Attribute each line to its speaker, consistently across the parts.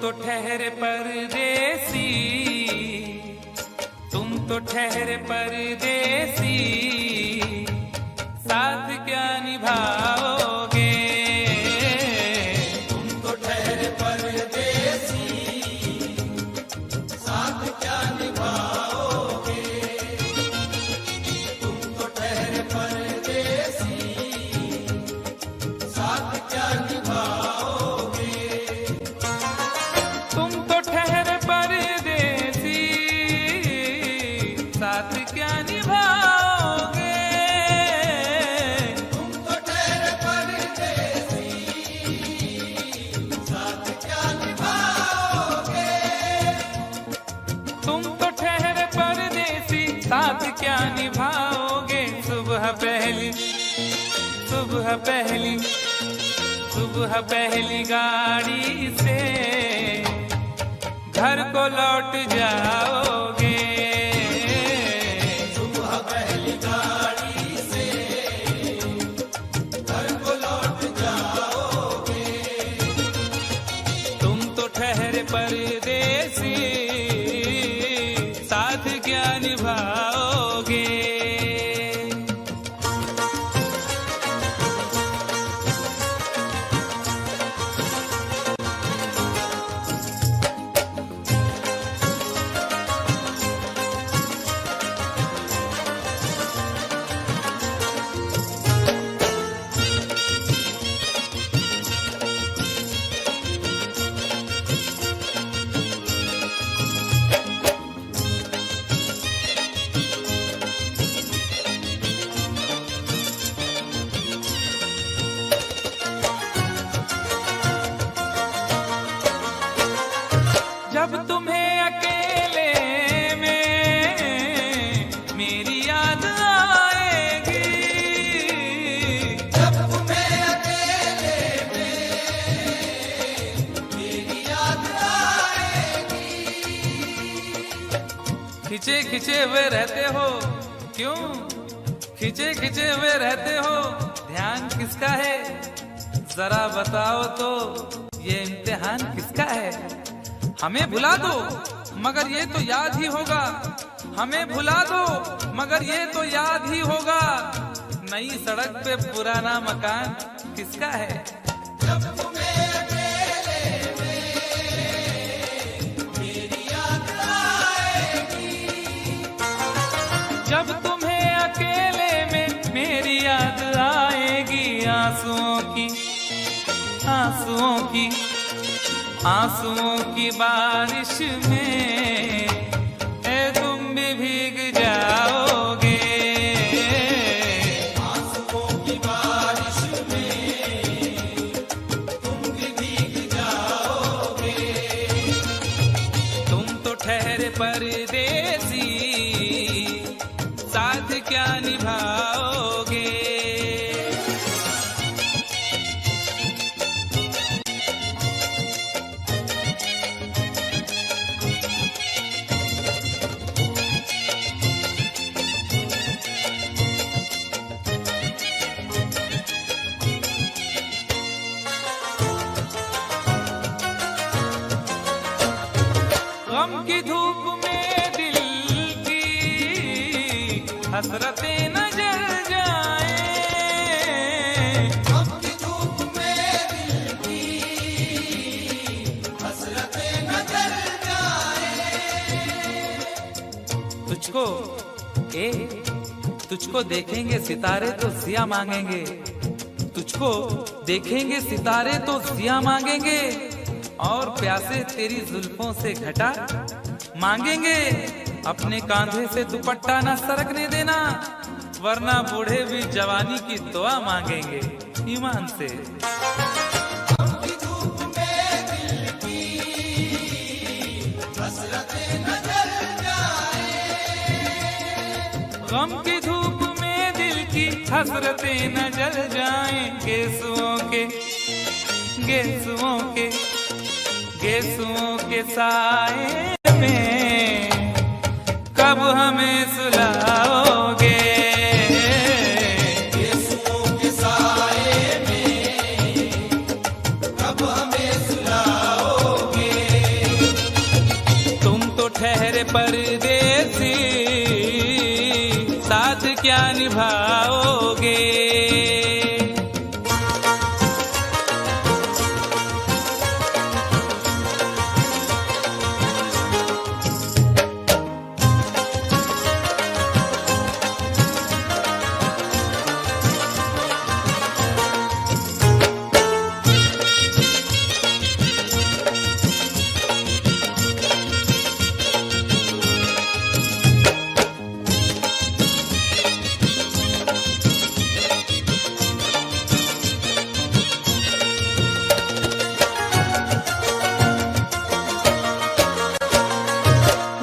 Speaker 1: तो ठहरे परदेसी, तुम तो ठहरे परदेसी, साथ क्या निभाओगे?
Speaker 2: तुम तो ठहरे परदेसी, साथ क्या निभाओगे? तुम तो ठहरे परदेसी, साथ क्या निभाओगे?
Speaker 1: तुम तो ठहरे परदेसी, साथ क्या निभाओगे?
Speaker 2: तुम तो ठहरे परदेसी, साथ क्या निभाओगे?
Speaker 1: तुम तो ठहरे परदेसी, साथ क्या निभाओगे? सुबह पहली, सुबह पहली, सुबह पहली गाड़ी से घर को लौट जाओगे।
Speaker 2: सुबह पहली गाड़ी से घर को लौट जाओगे।
Speaker 1: तुम तो ठहरे परदेसी, साथ क्या निभाओगे? जब तुम्हें अकेले में मेरी याद आएगी,
Speaker 2: जब तुम्हें अकेले में मेरी याद आएगी।
Speaker 1: खिंचे खिंचे हुए रहते हो क्यों? खिंचे खिंचे हुए रहते हो, ध्यान किसका है? जरा बताओ तो, ये इम्तिहान किसका है? हमें भुला दो मगर ये तो याद ही होगा, हमें भुला दो मगर ये तो याद ही होगा। नई सड़क पे पुराना मकान किसका है?
Speaker 2: जब तुम्हें अकेले में मेरी याद आएगी।
Speaker 1: जब तुम्हें अकेले में मेरी याद आएगी, आंसुओं की, आंसुओं की, आंसुओं की बारिश में ए तुम भी भीग जाओगे।
Speaker 2: आंसुओं की बारिश में तुम भी भीग जाओगे।
Speaker 1: तुम तो ठहरे परदेसी, साथ क्या निभाओगे? गम की धूप में दिल की हसरतें न जल जाए।
Speaker 2: गम की धूप में दिल की हसरतें न जल जाए।
Speaker 1: तुझको तुझको देखेंगे सितारे तो जिया मांगेंगे, तुझको देखेंगे सितारे तो जिया मांगेंगे, और प्यासे तेरी जुल्फों से घटा मांगेंगे। अपने कांधे से दुपट्टा न सरकने देना, वरना बूढ़े भी जवानी की दुआ मांगेंगे ईमान से।
Speaker 2: गम की धूप में दिल की हसरतें न जल जाए।
Speaker 1: गम की धूप में दिल की हसरतें न जल जाएं। गेसुओं के, गेसुओं के, गेसुओं के साए में कब हमें सुलाओगे?
Speaker 2: गेसुओं के साए में कब हमें सुलाओगे?
Speaker 1: निभाओगे।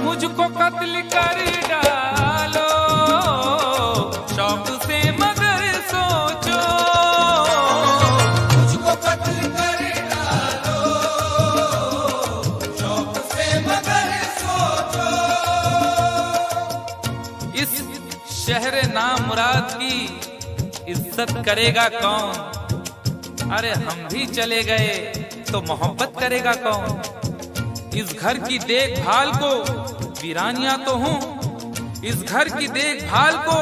Speaker 1: मुझको कत्ल कर डालो शौक से मगर सोचो,
Speaker 2: मुझको कत्ल कर डालो शौक से मगर सोचो।
Speaker 1: इस शहर नामुराद की इज्जत करेगा कौन? अरे हम भी चले गए तो मोहब्बत करेगा कौन? इस घर की देखभाल को वीरानियां तो हूँ, इस घर की देखभाल को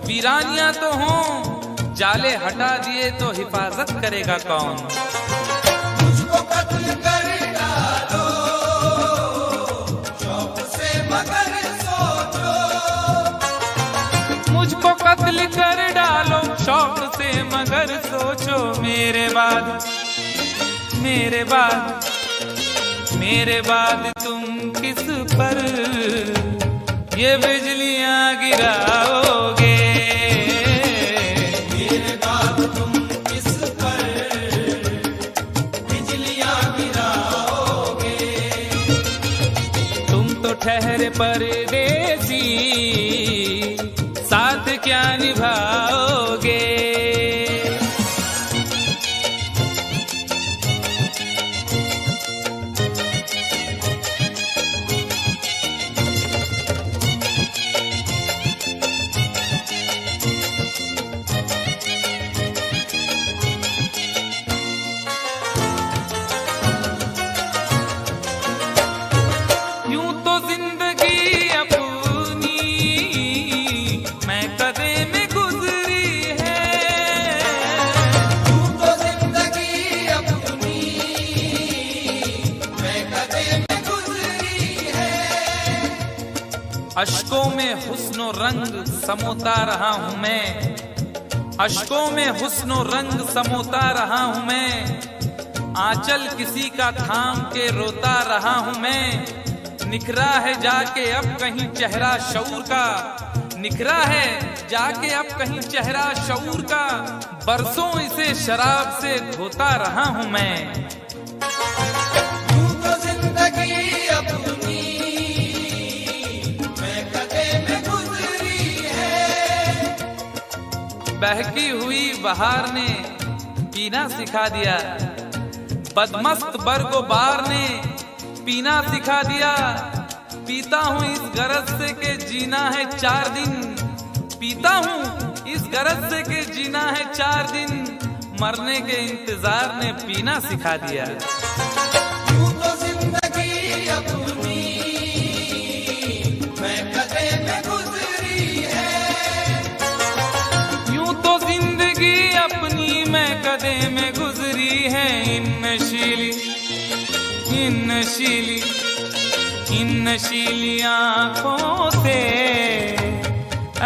Speaker 1: वीरानियां तो हूँ, जाले हटा दिए तो हिफाजत करेगा कौन?
Speaker 2: मुझको कत्ल कर डालो शौक से मगर सोचो,
Speaker 1: मुझको कत्ल कर डालो शौक से मगर सोचो। मेरे बाद मेरे बाद मेरे बाद तुम किस पर ये बिजलियां गिराओगे?
Speaker 2: मेरे बाद तुम किस पर बिजलियां गिराओगे?
Speaker 1: तुम तो ठहरे परदेसी, साथ क्या निभाओगे? यूं तो जिंदगी अपनी मैं कदे में गुजरी है,
Speaker 2: तू तो जिंदगी अपनी मैं कदे में गुजरी है।
Speaker 1: अश्कों में हुस्नो रंग समोता रहा हूं मैं, अश्कों में हुस्नो रंग समोता रहा हूं मैं, आंचल किसी का थाम के रोता रहा हूं मैं। निखरा है जाके अब कहीं चेहरा शऊर का, निखरा है जाके अब कहीं चेहरा शऊर का, बरसों इसे शराब से धोता रहा हूं मैं।
Speaker 2: तू तो जिंदगी अपनी मैं कदे में गुजरी है।
Speaker 1: बहकी हुई बहार ने पीना सिखा दिया, बदमस्त बरगो बार ने पीना सिखा दिया। पीता हूँ इस गरज से के जीना है 4 दिन, पीता हूँ इस गरज से के जीना है 4 दिन, मरने के इंतजार ने पीना सिखा दिया।
Speaker 2: तू तो जिंदगी अपनी मैं कदे में गुजरी है।
Speaker 1: यूं तो जिंदगी अपनी मैं कदे में गुजरी है। इन नशीली आंखों से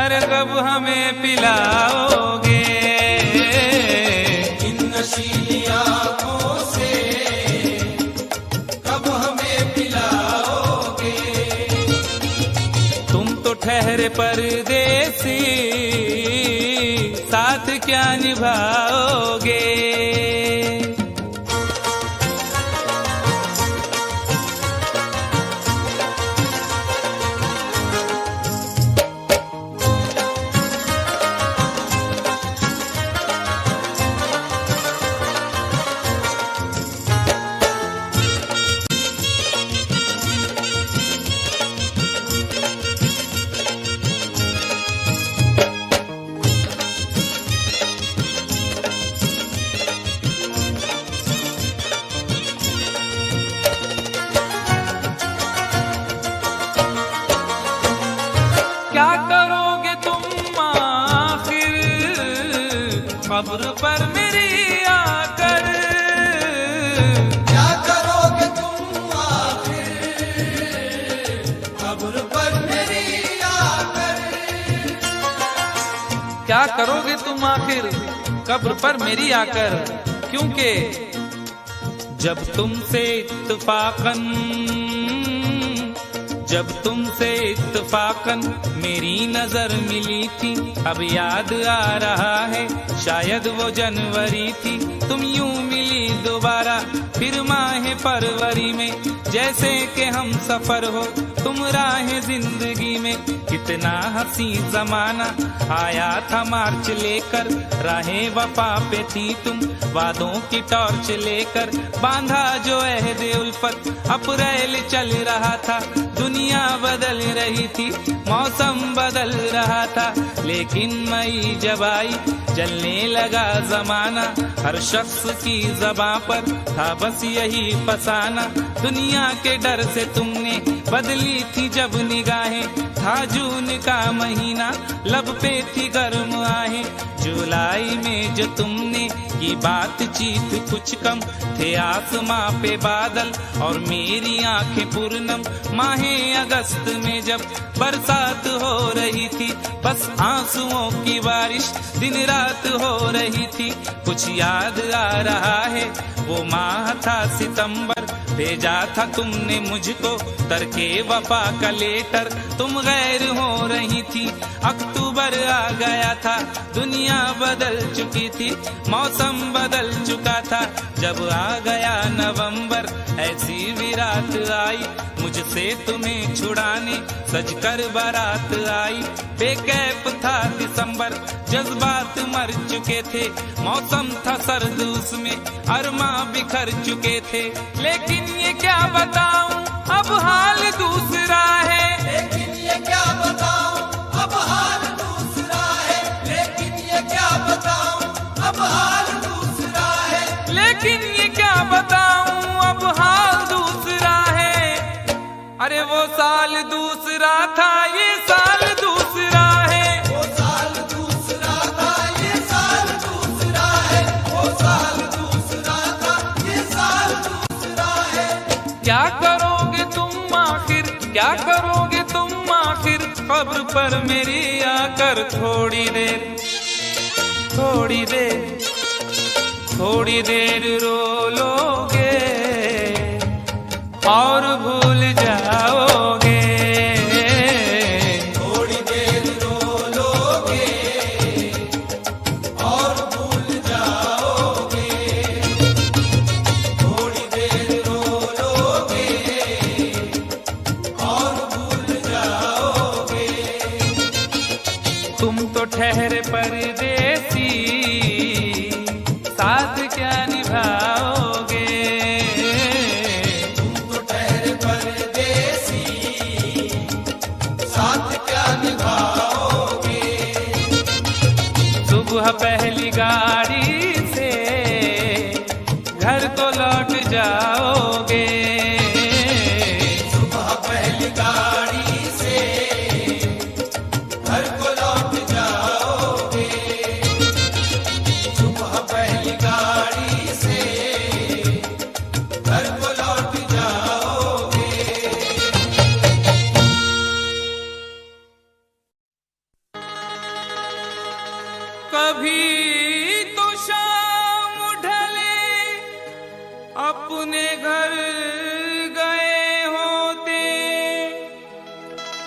Speaker 1: अरे कब हमें पिलाओगे?
Speaker 2: इन नशीली आंखों से कब हमें पिलाओगे?
Speaker 1: तुम तो ठहरे परदेसी, साथ क्या निभाओगे? कब्र पर मेरी आकर।
Speaker 2: क्या करोगे तुम आखिर कब्र पर मेरी आकर।
Speaker 1: क्या करोगे तुम आखिर कब्र पर मेरी आकर, क्योंकि जब तुमसे इत्तफाकन मेरी नजर मिली थी, अब याद आ रहा है शायद वो जनवरी थी। तुम यूं मिली दोबारा फिर माह फरवरी में, जैसे कि हम सफर हो तुम राह जिंदगी में। कितना हंसी जमाना आया था मार्च लेकर, राहें वफा पे थी तुम वादों की टॉर्च लेकर। बांधा जो अहद उल्फत अप्रैल चल रहा था, दुनिया बदल रही थी मौसम बदल रहा था। लेकिन मई जब आई जलने लगा जमाना, हर शख्स की ज़बां पर था बस यही फसाना। दुनिया के डर से तुमने बदली थी जब निगाहें, था जून का महीना लब पे थी गर्म आहें। जुलाई में जो तुमने की बातचीत कुछ कम थे, आसमां पे बादल और मेरी आंखें पूर्णम। माहे अगस्त में जब बरसात हो रही थी, बस आंसुओं की बारिश दिन रात हो रही थी। कुछ याद आ रहा है वो माह था सितंबर, भेजा था तुमने मुझको तरके वफा का लेटर। तुम गैर हो रही थी, अक्टूबर आ गया था, दुनिया बदल चुकी थी, मौसम बदल चुका था। जब आ गया नवंबर ऐसी भी रात आई, मुझसे तुम्हें छुड़ाने सजकर बारात आई। बेकैफ था दिसंबर, जज्बात मर चुके थे, मौसम था सर्द उसमें अरमा बिखर चुके थे। लेकिन ये क्या बताऊं अब हाल दूसरा है,
Speaker 2: लेकिन ये क्या बताऊं अब हाल दूसरा है। लेकिन ये क्या बताऊं अब हाल दूसरा है।
Speaker 1: लेकिन ये क्या बताऊं अब हाल दूसरा है। अरे वो साल दूसरा था ये साल दूसरा है।
Speaker 2: वो साल दूसरा था ये साल दूसरा है। वो साल दूसरा था ये साल दूसरा है।
Speaker 1: क्या करोगे तुम आखिर, क्या करोगे तुम आखिर कब्र पर मेरी आकर। थोड़ी देर थोड़ी देर थोड़ी देर रो लोगे और भूल जाओगे।
Speaker 2: थोड़ी देर रो लोगे और भूल जाओगे। थोड़ी देर रो लोगे और भूल जाओगे।
Speaker 1: तुम तो ठहरे परदेसी, साथ क्या निभाओगे।
Speaker 2: तुम तो ठहरे परदेसी, साथ क्या निभाओगे।
Speaker 1: सुबह पहली गाड़ी से घर को लौट जाओगे।
Speaker 2: सुबह पहली गाड़ी से घर को लौट जाओगे। सुबह पहली गाड़ी से घर को लौट जाओगे।
Speaker 1: कभी तो शाम ढले अपने घर गए होते,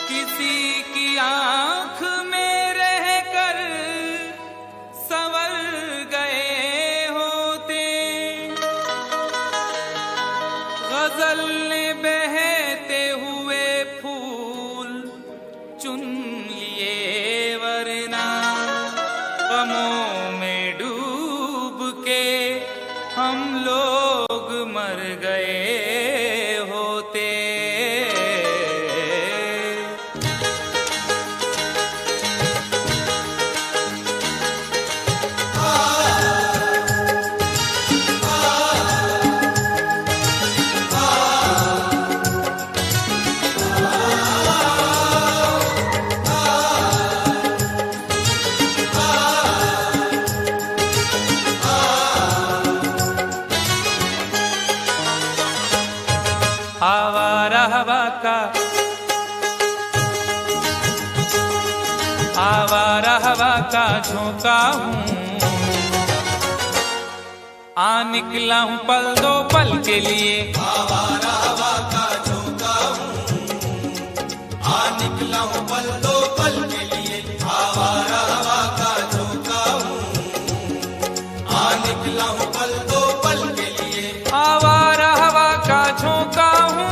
Speaker 1: किसी की आंख में रहकर संवर गए होते। गजल ने बहते हुए फूल चुन लिए, वरना गमों में डूब के हम लोग मर गए होते। आवारा हवा का, आवारा हवा का झोंका हूँ, आ निकला हूँ पल दो पल के लिए।
Speaker 2: आवारा हवा का झोंका हूँ, आ निकला हूँ पल दो पल के लिए। आवारा हवा का झोंका हूँ, आ निकला हूँ पल दो पल के लिए।
Speaker 1: आवारा हवा का झोंका हूँ,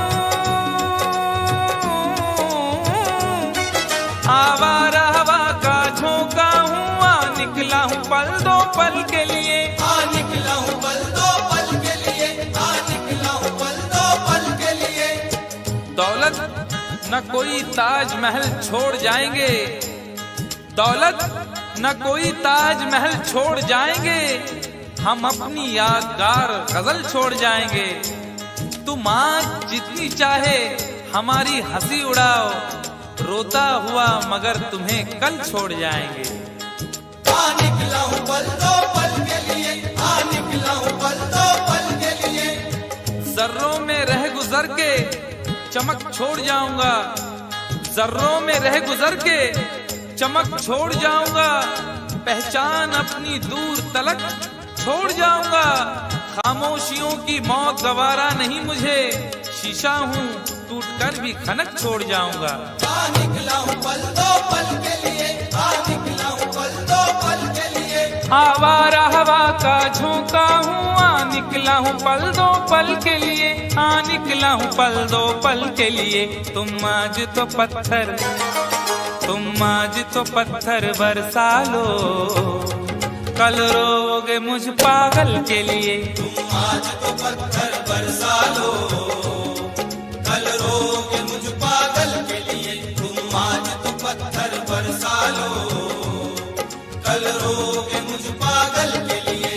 Speaker 1: आवारा हवा का झोंका हूँ, आ निकला हूँ पल दो पल के लिए।
Speaker 2: आ निकला हूँ पल दो पल के लिए, आ निकला हूँ पल दो पल के लिए।
Speaker 1: दौलत न कोई ताजमहल छोड़ जाएंगे, दौलत न कोई ताजमहल छोड़ जाएंगे, हम अपनी यादगार गजल छोड़ जाएंगे। तुम आज जितनी चाहे हमारी हंसी उड़ाओ, रोता हुआ मगर तुम्हें कल छोड़ जाएंगे।
Speaker 2: आ निकला हूँ पल दो पल के लिए, आ निकला हूँ पल दो पल के लिए।
Speaker 1: जर्रों में रह गुजर के चमक छोड़ जाऊंगा, जर्रों में रह गुजर के चमक छोड़ जाऊंगा, पहचान अपनी दूर तलक छोड़ जाऊंगा। खामोशियों की मौत गवारा नहीं मुझे, शीशा हूँ टूट कर भी खनक छोड़ जाऊंगा।
Speaker 2: आ निकला हूँ पल दो पल के लिए, आ निकला हूँ पल दो पल के लिए।
Speaker 1: आवारा हवा का झोंका हूँ, आ निकला हूँ पल दो पल के लिए, आ निकला हूँ पल दो पल के लिए। तुम आज तो पत्थर, तुम आज तो पत्थर बरसा लो, कल रोगे मुझ पागल के लिए।
Speaker 2: तुम आज तो पत्थर बरसा लो, कल रोगे मुझ पागल के लिए। तुम आज तो पत्थर बरसा लो, कल रोगे मुझ पागल के लिए।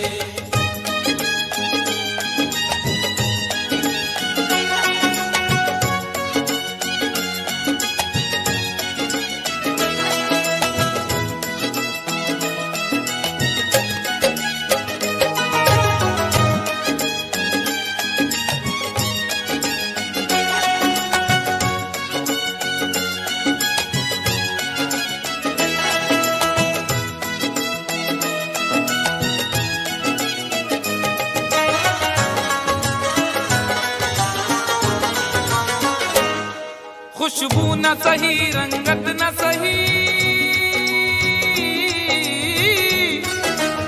Speaker 1: खुशबू न सही, रंगत न सही,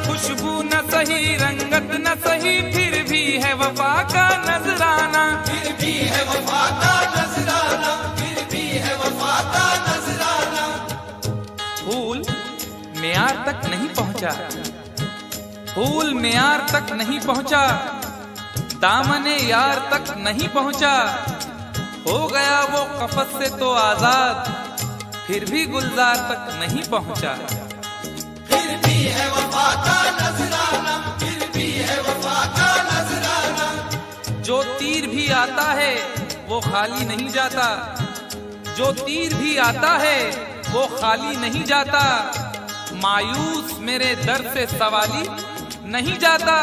Speaker 1: खुशबू न सही, रंगत न सही, फिर भी है वफा का नजराना।
Speaker 2: फिर भी है वफा का नजराना, फिर भी है वफा का नजराना।
Speaker 1: फूल मेयार तक नहीं पहुंचा, फूल मेयार तक नहीं पहुंचा, दामने यार तक नहीं पहुंचा, हो गया वो कफस से तो आजाद, फिर भी गुलजार तक नहीं पहुंचा।
Speaker 2: फिर भी है वफा का नजराना, फिर भी है वफा का नजराना।
Speaker 1: जो तीर भी आता है वो खाली नहीं जाता, जो तीर भी आता है वो खाली नहीं जाता, मायूस मेरे दर्द से सवाली नहीं जाता।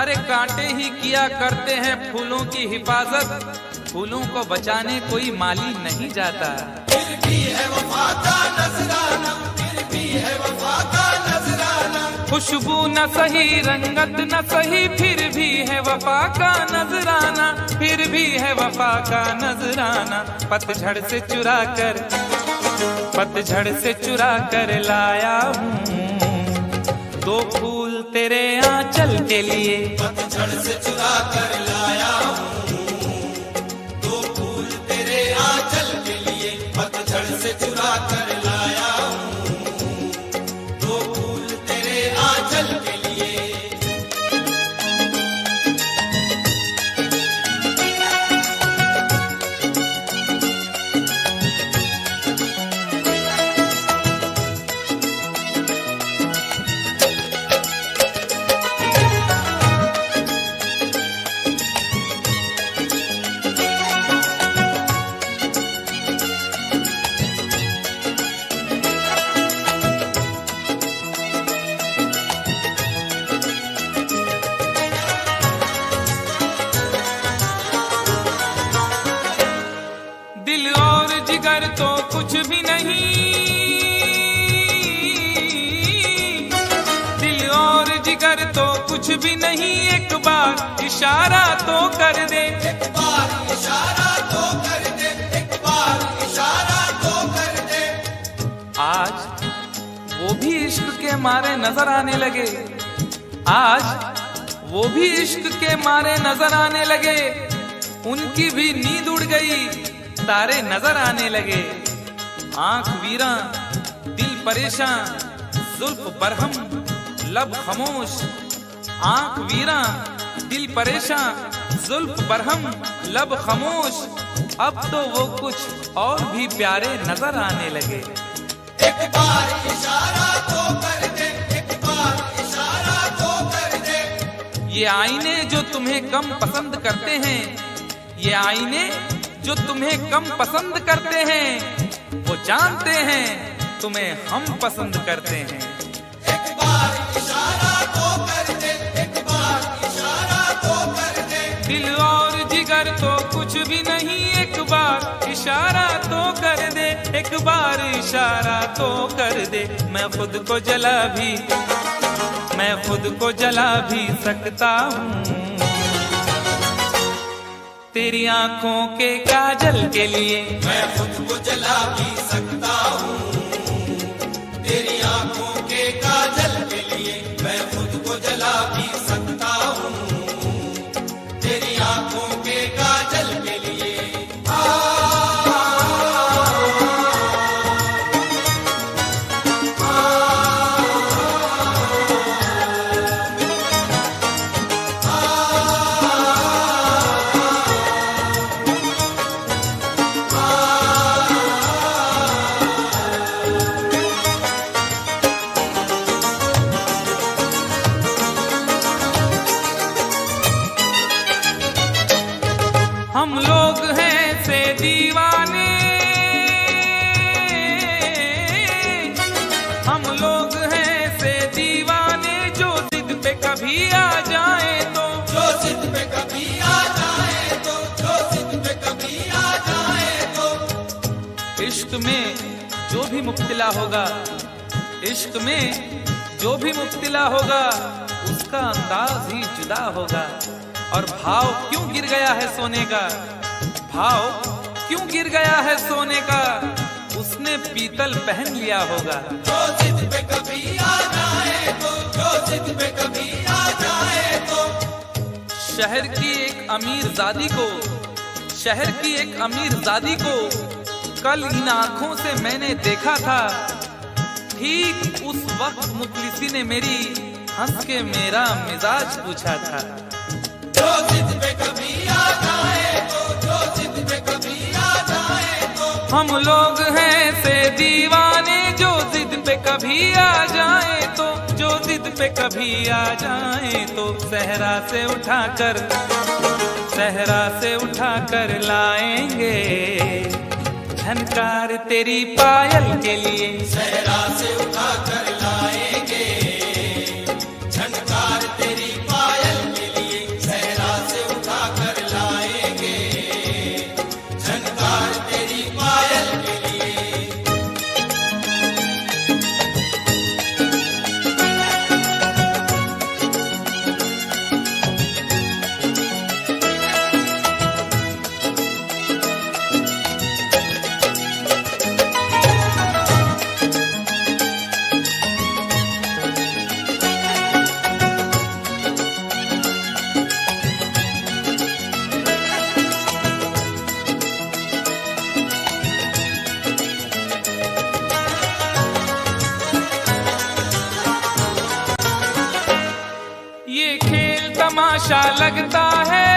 Speaker 1: अरे कांटे ही किया करते हैं फूलों की हिफाजत, फूलों को बचाने कोई माली नहीं जाता।
Speaker 2: फिर भी है वफा का नजराना, फिर भी है वफा का नजराना।
Speaker 1: खुशबू न सही, रंगत न सही, फिर भी है वफा का नजराना, फिर भी है वफा का नजराना। पतझड़ से चुरा कर, पतझड़ से चुरा कर लाया हूँ दो फूल तेरे आंचल के लिए।
Speaker 2: पतझड़ से चुरा कर लाया हूँ दो फूल तेरे आंचल के लिए। पतझड़ से चुरा कर लाया हूँ दो फूल तेरे आंचल के लिए।
Speaker 1: जिगर तो कुछ भी नहीं, दिल और जिगर तो कुछ भी नहीं, एक बार इशारा तो कर दे,
Speaker 2: एक बार इशारा तो कर दे, एक बार इशारा तो कर दे।
Speaker 1: आज वो भी इश्क के मारे नजर आने लगे, आज वो भी इश्क के मारे नजर आने लगे, उनकी भी नींद उड़ गई, तारे नजर आने लगे। आंख वीरा दिल परेशान, जुल्फ बरहम लब खामोश, आंख वीरा दिल परेशान, जुल्फ बरहम लब खामोश, अब तो वो कुछ और भी प्यारे नजर आने लगे।
Speaker 2: एक बार इशारा तो कर दे, एक बार इशारा तो कर दे।
Speaker 1: ये आईने जो तुम्हें कम पसंद करते हैं, ये आईने जो तुम्हें कम पसंद करते हैं, वो जानते हैं तुम्हें हम पसंद करते हैं।
Speaker 2: एक बार इशारा तो कर दे, एक बार इशारा तो कर दे।
Speaker 1: दिल और जिगर तो कुछ भी नहीं, एक बार इशारा तो कर दे, एक बार इशारा तो कर दे। मैं खुद को जला भी, मैं खुद को जला भी सकता हूँ तेरी आंखों के काजल के लिए,
Speaker 2: मैं खुद को जला भी सकता हूँ तेरी आंखों के काजल के लिए, मैं खुद को जला भी सकता हूँ तेरी आंखों के काजल के लिए।
Speaker 1: हम लोग हैं से दीवाने, हम लोग हैं से दीवाने, जो जिद पे कभी आ जाए तो,
Speaker 2: जो जिद पे कभी आ जाए तो, जो जिद पे कभी आ जाए तो।
Speaker 1: इश्क में जो भी मुब्तिला होगा, इश्क में जो भी मुब्तिला होगा, उसका अंदाज ही जुदा होगा। और भाव क्यों गिर गया है सोने का, भाव क्यों गिर गया है सोने का, उसने पीतल पहन लिया होगा।
Speaker 2: जो जिद पे कभी आ जाए तो, जो जिद पे कभी आ जाए तो।
Speaker 1: शहर की एक अमीर जादी को, शहर की एक अमीर जादी को कल इन आंखों से मैंने देखा था, ठीक उस वक्त मुखलिसी ने मेरी हंस के मेरा मिजाज पूछा था।
Speaker 2: जो जिद पे कभी आ जाए तो, जो जिद पे कभी आ जाए तो।
Speaker 1: हम लोग हैं से दीवाने, जो जिद पे कभी आ जाए तो, जो जिद पे कभी आ जाए तो। सहरा से उठाकर, सहरा से उठाकर लाएंगे झनकार तेरी पायल के लिए,
Speaker 2: सहरा से उठाकर लाएंगे झनकार तेरी पायल के लिए, सहरा से उठाकर लाएंगे झनकार तेरी पायल के लिए।
Speaker 1: ये खेल तमाशा लगता है,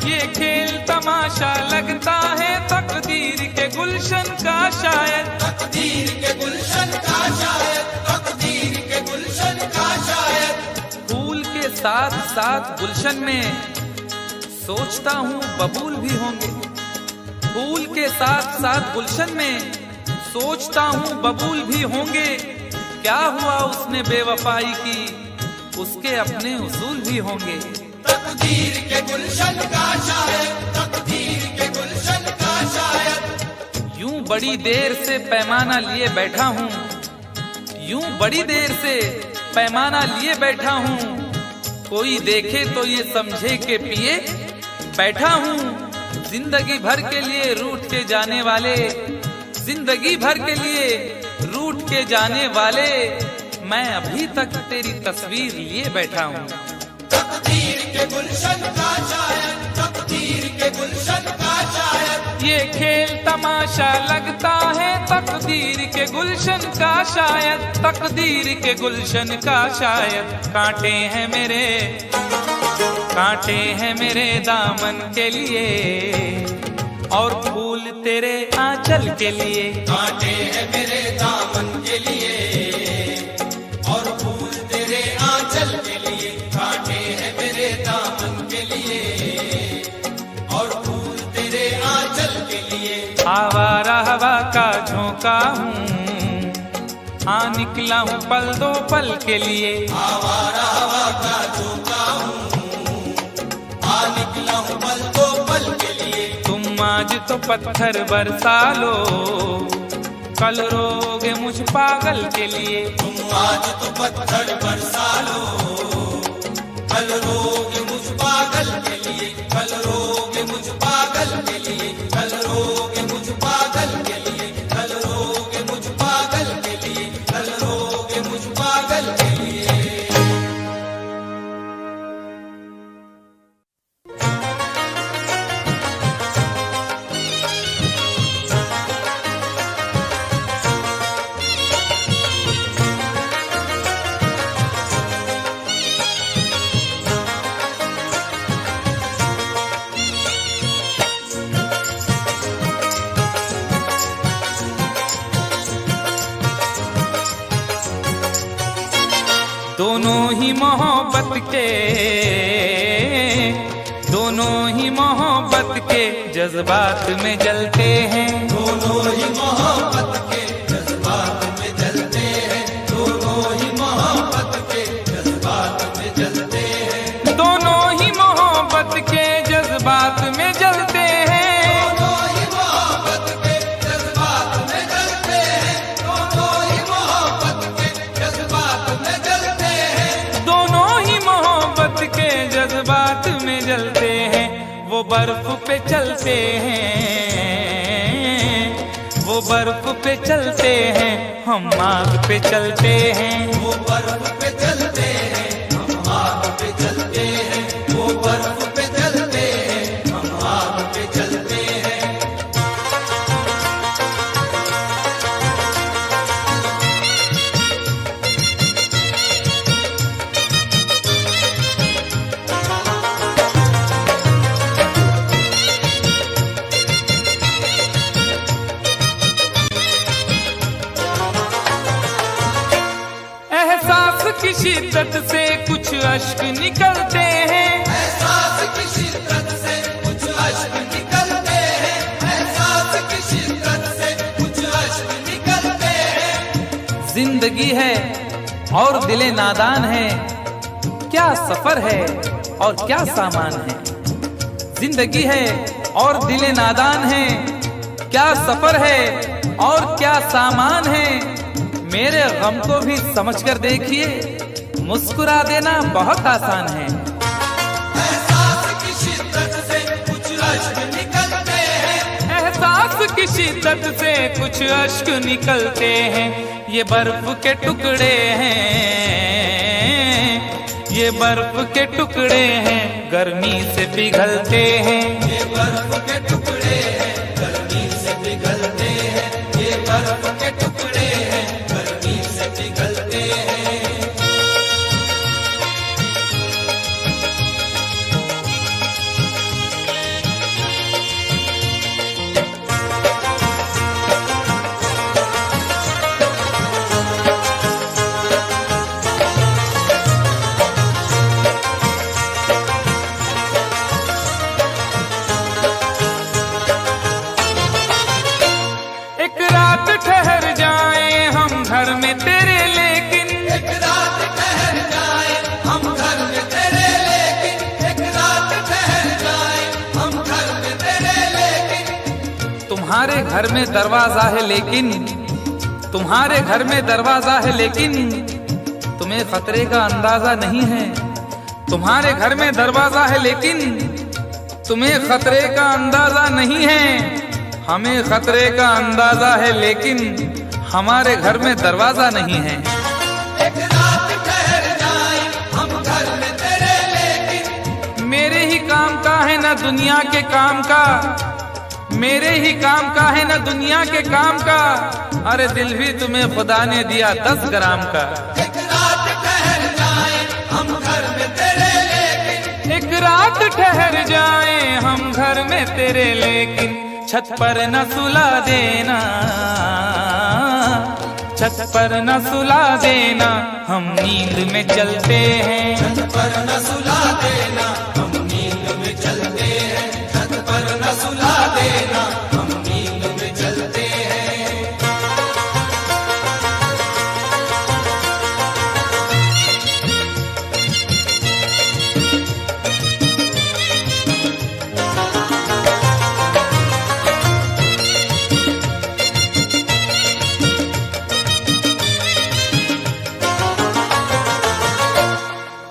Speaker 1: ये खेल तमाशा लगता है, तकदीर के गुलशन का शायद,
Speaker 2: तकदीर के गुलशन का शायद, तकदीर के गुलशन का शायद।
Speaker 1: फूल के साथ साथ गुलशन में सोचता हूँ बबूल भी होंगे, फूल के साथ साथ गुलशन में सोचता हूँ बबूल भी होंगे। क्या हुआ उसने बेवफाई की, उसके अपने उसूल भी होंगे।
Speaker 2: तकदीर के गुलशन का शायद,
Speaker 1: बड़ी देर से पैमाना लिए बैठा हूँ, यूं बड़ी देर से पैमाना लिए बैठा हूँ, कोई देखे तो ये समझे के पिए बैठा हूँ। जिंदगी भर के लिए रूठ के जाने वाले, जिंदगी भर के लिए रूठ के जाने वाले, मैं अभी तक तेरी तस्वीर लिए बैठा हूँ।
Speaker 2: तकदीर के गुलशन का शायद, तकदीर के गुलशन का शायद,
Speaker 1: ये खेल तमाशा लगता है तकदीर के गुलशन का शायद, तकदीर के गुलशन का शायद। कांटे हैं मेरे, कांटे हैं मेरे दामन के लिए, और फूल तेरे आंचल के लिए।
Speaker 2: कांटे हैं मेरे दामन के लिए, और फूल तेरे आंचल के लिए। कांटे हैं मेरे दामन के लिए, और फूल तेरे आंचल के लिए।
Speaker 1: आवारा हवा का झोंका हूँ, आ निकला हूँ पल दो पल के लिए।
Speaker 2: आवारा हवा का झोंका हूँ, आ निकला हूँ पल दो पल के लिए।
Speaker 1: तुम आज तो पत्थर बरसा लो, कल रोगे मुझ पागल के लिए।
Speaker 2: तुम आज तो पत्थर बरसा लो, कल रोगे मुझ पागल के लिए। कल रोगे मुझ पागल के लिए, कल रोगे मुझ पागल के लिए, कल रोगे मुझ पागल के लिए, कल रोगे मुझ पागल के लिए।
Speaker 1: दोनों ही मोहब्बत के, दोनों ही मोहब्बत के जज्बात में जलते हैं।
Speaker 2: दोनों ही मोहब्बत के जज्बात में जलते हैं, दोनों ही मोहब्बत के जज्बात में जलते हैं।
Speaker 1: दोनों ही मोहब्बत के जज्बात में जलते हैं।
Speaker 2: दोनों ही मोहब्बत के जज्बात में जलते हैं, दोनों ही मोहब्बत के जज्बात में जलते हैं।
Speaker 1: दोनों ही मोहब्बत के जज्बात में जलते हैं। वो बर्फ पे चलते हैं, वो बर्फ पे चलते हैं, हम आग पे चलते हैं।
Speaker 2: वो बर्फ पे चलते हैं, हम आग पे चलते हैं। वो बर्फ पे चलते हैं, हम आग पे चलते हैं।
Speaker 1: एहसास की शिद्दत से कुछ अश्क निकलते हैं,
Speaker 2: एहसास की शिद्दत से कुछ अश्क निकलते हैं, एहसास की शिद्दत से कुछ अश्क निकलते हैं।
Speaker 1: जिंदगी है और दिले नादान है, क्या सफर है और क्या सामान है। जिंदगी है और दिले नादान है, क्या सफर है और क्या सामान है। मेरे गम को भी समझकर देखिए, मुस्कुरा देना बहुत आसान है।
Speaker 2: एहसास की शिद्दत से कुछ अश्क निकलते हैं,
Speaker 1: एहसास की शिद्दत से कुछ अश्क निकलते हैं। ये बर्फ के टुकड़े हैं, ये बर्फ के टुकड़े हैं, गर्मी से पिघलते हैं।
Speaker 2: ये बर्फ के टुकड़े हैं, गर्मी से पिघलते हैं। ये बर्फ के टुकड़े हैं, गर्मी से पिघलते हैं।
Speaker 1: तुम्हारे घर में दरवाजा है लेकिन, तुम्हारे घर में दरवाजा है लेकिन तुम्हें खतरे का अंदाजा नहीं है। तुम्हारे घर में दरवाजा है लेकिन तुम्हें खतरे का अंदाजा नहीं है। हमें खतरे का अंदाजा है लेकिन हमारे घर में दरवाजा नहीं है।
Speaker 2: एक रात ठहर जाए हम घर में तेरे लेकिन,
Speaker 1: मेरे ही काम का है ना दुनिया के काम का, मेरे ही काम का है ना दुनिया के काम का। अरे दिल भी तुम्हें खुदा ने दिया 10 ग्राम का।
Speaker 2: एक रात ठहर जाए हम घर में तेरे लेकिन,
Speaker 1: एक रात ठहर जाए हम घर में तेरे लेकिन छत पर न सुला देना, छत पर न सुला देना, हम नींद में चलते हैं।
Speaker 2: छत पर न सुला देना हम नींद में चलते हैं, छत पर न सुला देना हम नींद में चलते हैं।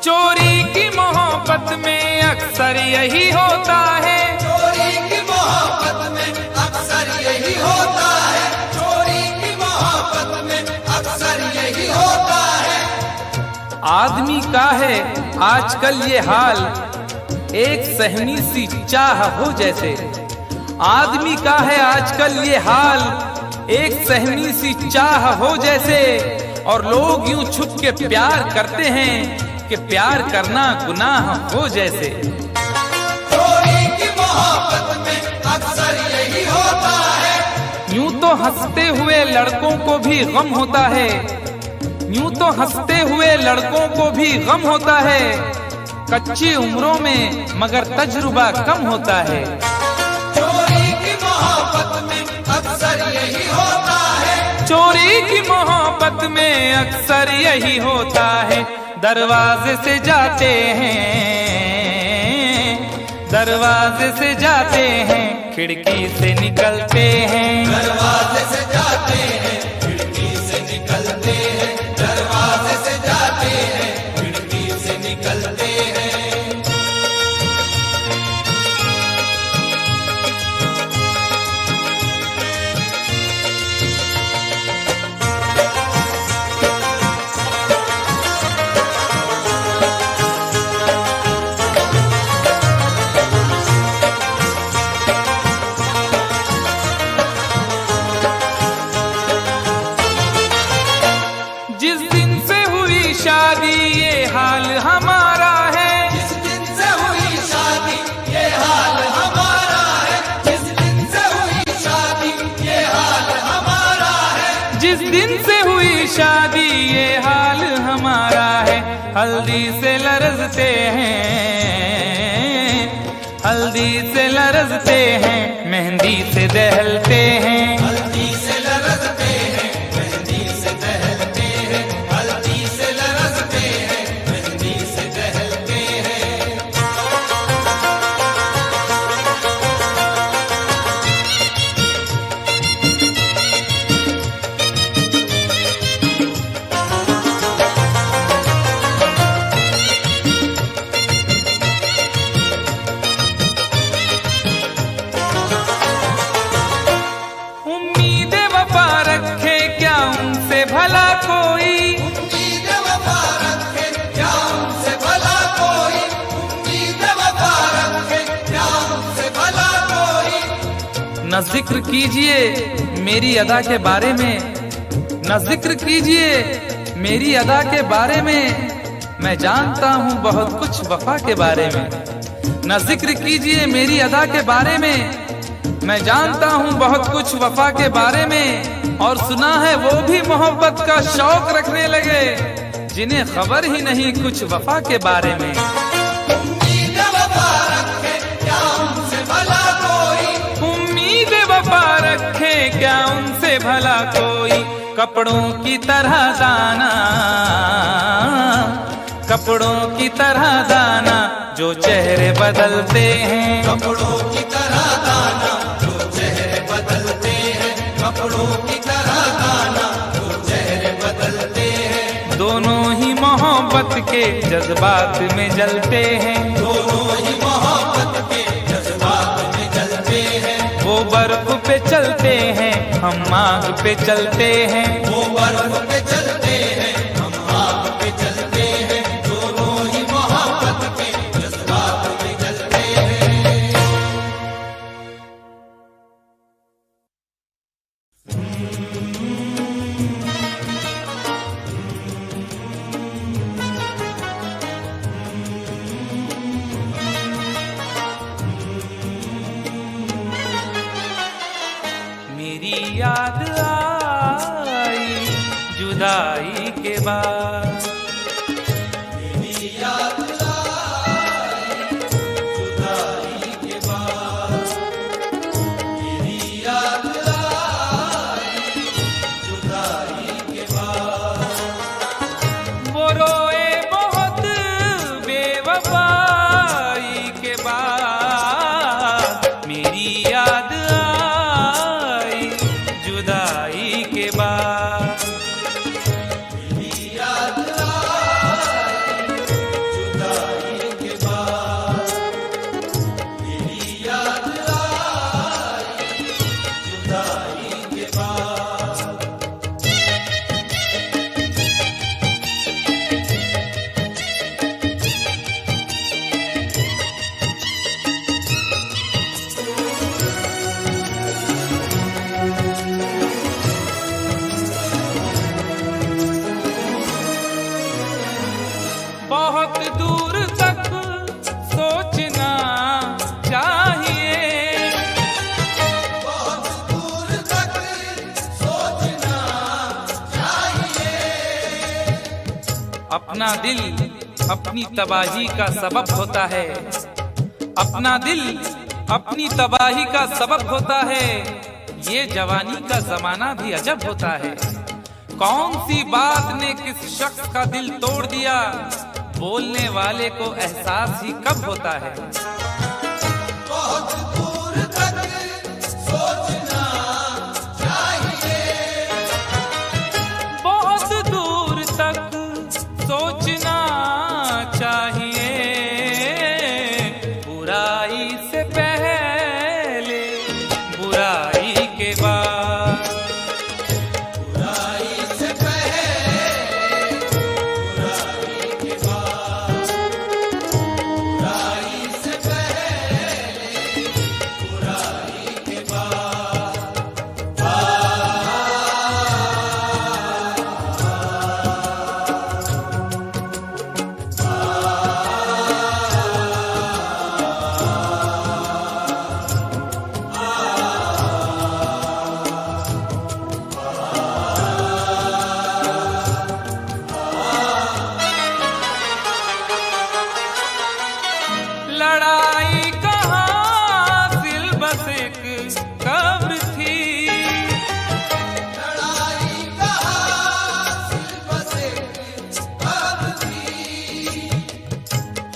Speaker 1: चोरी की मोहब्बत में अक्सर यही होता है,
Speaker 2: चोरी की मोहब्बत में अक्सर यही होता है, चोरी की मोहब्बत में अक्सर यही होता है।
Speaker 1: आदमी का है आजकल ये हाल, एक सहनी सी चाह हो जैसे। आदमी का है आजकल ये हाल, एक सहनी सी चाह हो जैसे। और लोग यूं छुप के प्यार करते हैं कि प्यार करना गुनाह हो जैसे।
Speaker 2: चोरी की मोहब्बत में अक्सर यही होता है।
Speaker 1: यूं तो हंसते हुए लड़कों को भी गम होता है, यूं तो हंसते हुए लड़कों को भी गम होता है। कच्ची उम्रों में मगर तजुर्बा कम होता है।
Speaker 2: चोरी की मोहब्बत में अक्सर यही होता है,
Speaker 1: चोरी की मोहब्बत में अक्सर यही होता है। दरवाजे से जाते हैं, दरवाजे से जाते हैं, खिड़की से निकलते हैं।
Speaker 2: दरवाजे से जाते हैं खिड़की से निकलते हैं, दरवाजे से जाते हैं खिड़की से निकलते हैं।
Speaker 1: जिस दिन से हुई शादी ये हाल हमारा है,
Speaker 2: जिस दिन से हुई शादी ये हाल हमारा है, जिस दिन से हुई शादी ये हाल हमारा है,
Speaker 1: जिस दिन से हुई शादी ये हाल हमारा है। हल्दी से लरजते हैं, हल्दी से लरजते हैं, मेहंदी से दहलते हैं।
Speaker 2: हल्दी से लरजते हैं मेहंदी से दहलते हैं, हल्दी से लरजते हैं मेहंदी से दहलते हैं।
Speaker 1: उम्मीद वफा रखे क्या उनसे भला कोई,
Speaker 2: उम्मीद वफा रखे क्या उनसे भला कोई, उम्मीद वफा रखे क्या उनसे भला कोई।
Speaker 1: न जिक्र कीजिए मेरी अदा के बारे में, न जिक्र कीजिए मेरी अदा के बारे में। मैं जानता हूँ बहुत कुछ वफा के बारे में। न जिक्र कीजिए मेरी अदा के बारे में, मैं जानता हूँ बहुत कुछ वफा के बारे में। और सुना है वो भी मोहब्बत का शौक रखने लगे जिन्हें खबर ही नहीं कुछ वफा के बारे में।
Speaker 2: उम्मीद वफा रखे क्या उनसे भला कोई,
Speaker 1: उम्मीद वफा रखे क्या उनसे भला कोई। कपड़ों की तरह दाना, कपड़ों की तरह दाना, जो चेहरे बदलते हैं।
Speaker 2: कपड़ों की तरह दाना जो चेहरे बदलते फूलों की तरह गाना दो चेहरे बदलते हैं।
Speaker 1: दोनों ही मोहब्बत के जज्बात में जलते हैं।
Speaker 2: दोनों ही मोहब्बत के जज्बात में जलते हैं।
Speaker 1: वो बर्फ पे चलते हैं, हम आग पे चलते हैं।
Speaker 2: वो बर्फ पे चलते हैं, हम आग पे चलते हैं। दोनों ही मोहब्बत के जज्बात में जलते हैं।
Speaker 1: मेरी याद आई जुदाई के बाद।
Speaker 2: मेरी याद आई जुदाई के बाद। मेरी याद आई जुदाई के बाद।
Speaker 1: वो रोए बहुत बेवफाई के बाद। मेरी याद आई जुदाई के बाद।
Speaker 2: मेरी याद आई जुदाई के बाद। मेरी याद आई जुदाई के बाद।
Speaker 1: बहुत दूर तक सोचना चाहिए।
Speaker 2: बहुत दूर तक सोचना चाहिए।
Speaker 1: अपना दिल अपनी तबाही का सबब होता है। अपना दिल अपनी तबाही का सबब होता है। ये जवानी का जमाना भी अजब होता है। कौन सी बात ने किस शख्स का दिल तोड़ दिया, बोलने वाले को एहसास ही कब होता है।
Speaker 2: बहुत दूर तक सोचना चाहिए।
Speaker 1: बहुत दूर तक सोचना चाहिए। बुराई से पहले बुराई के बाद।
Speaker 2: बुराई से पहले बुराई के बाद। बुराई से पहले बुराई के बाद।
Speaker 1: लड़ाई कहाँ दिल बस एक कब्र थी।
Speaker 2: लड़ाई कहाँ सिर्फ बस एक कब्र थी।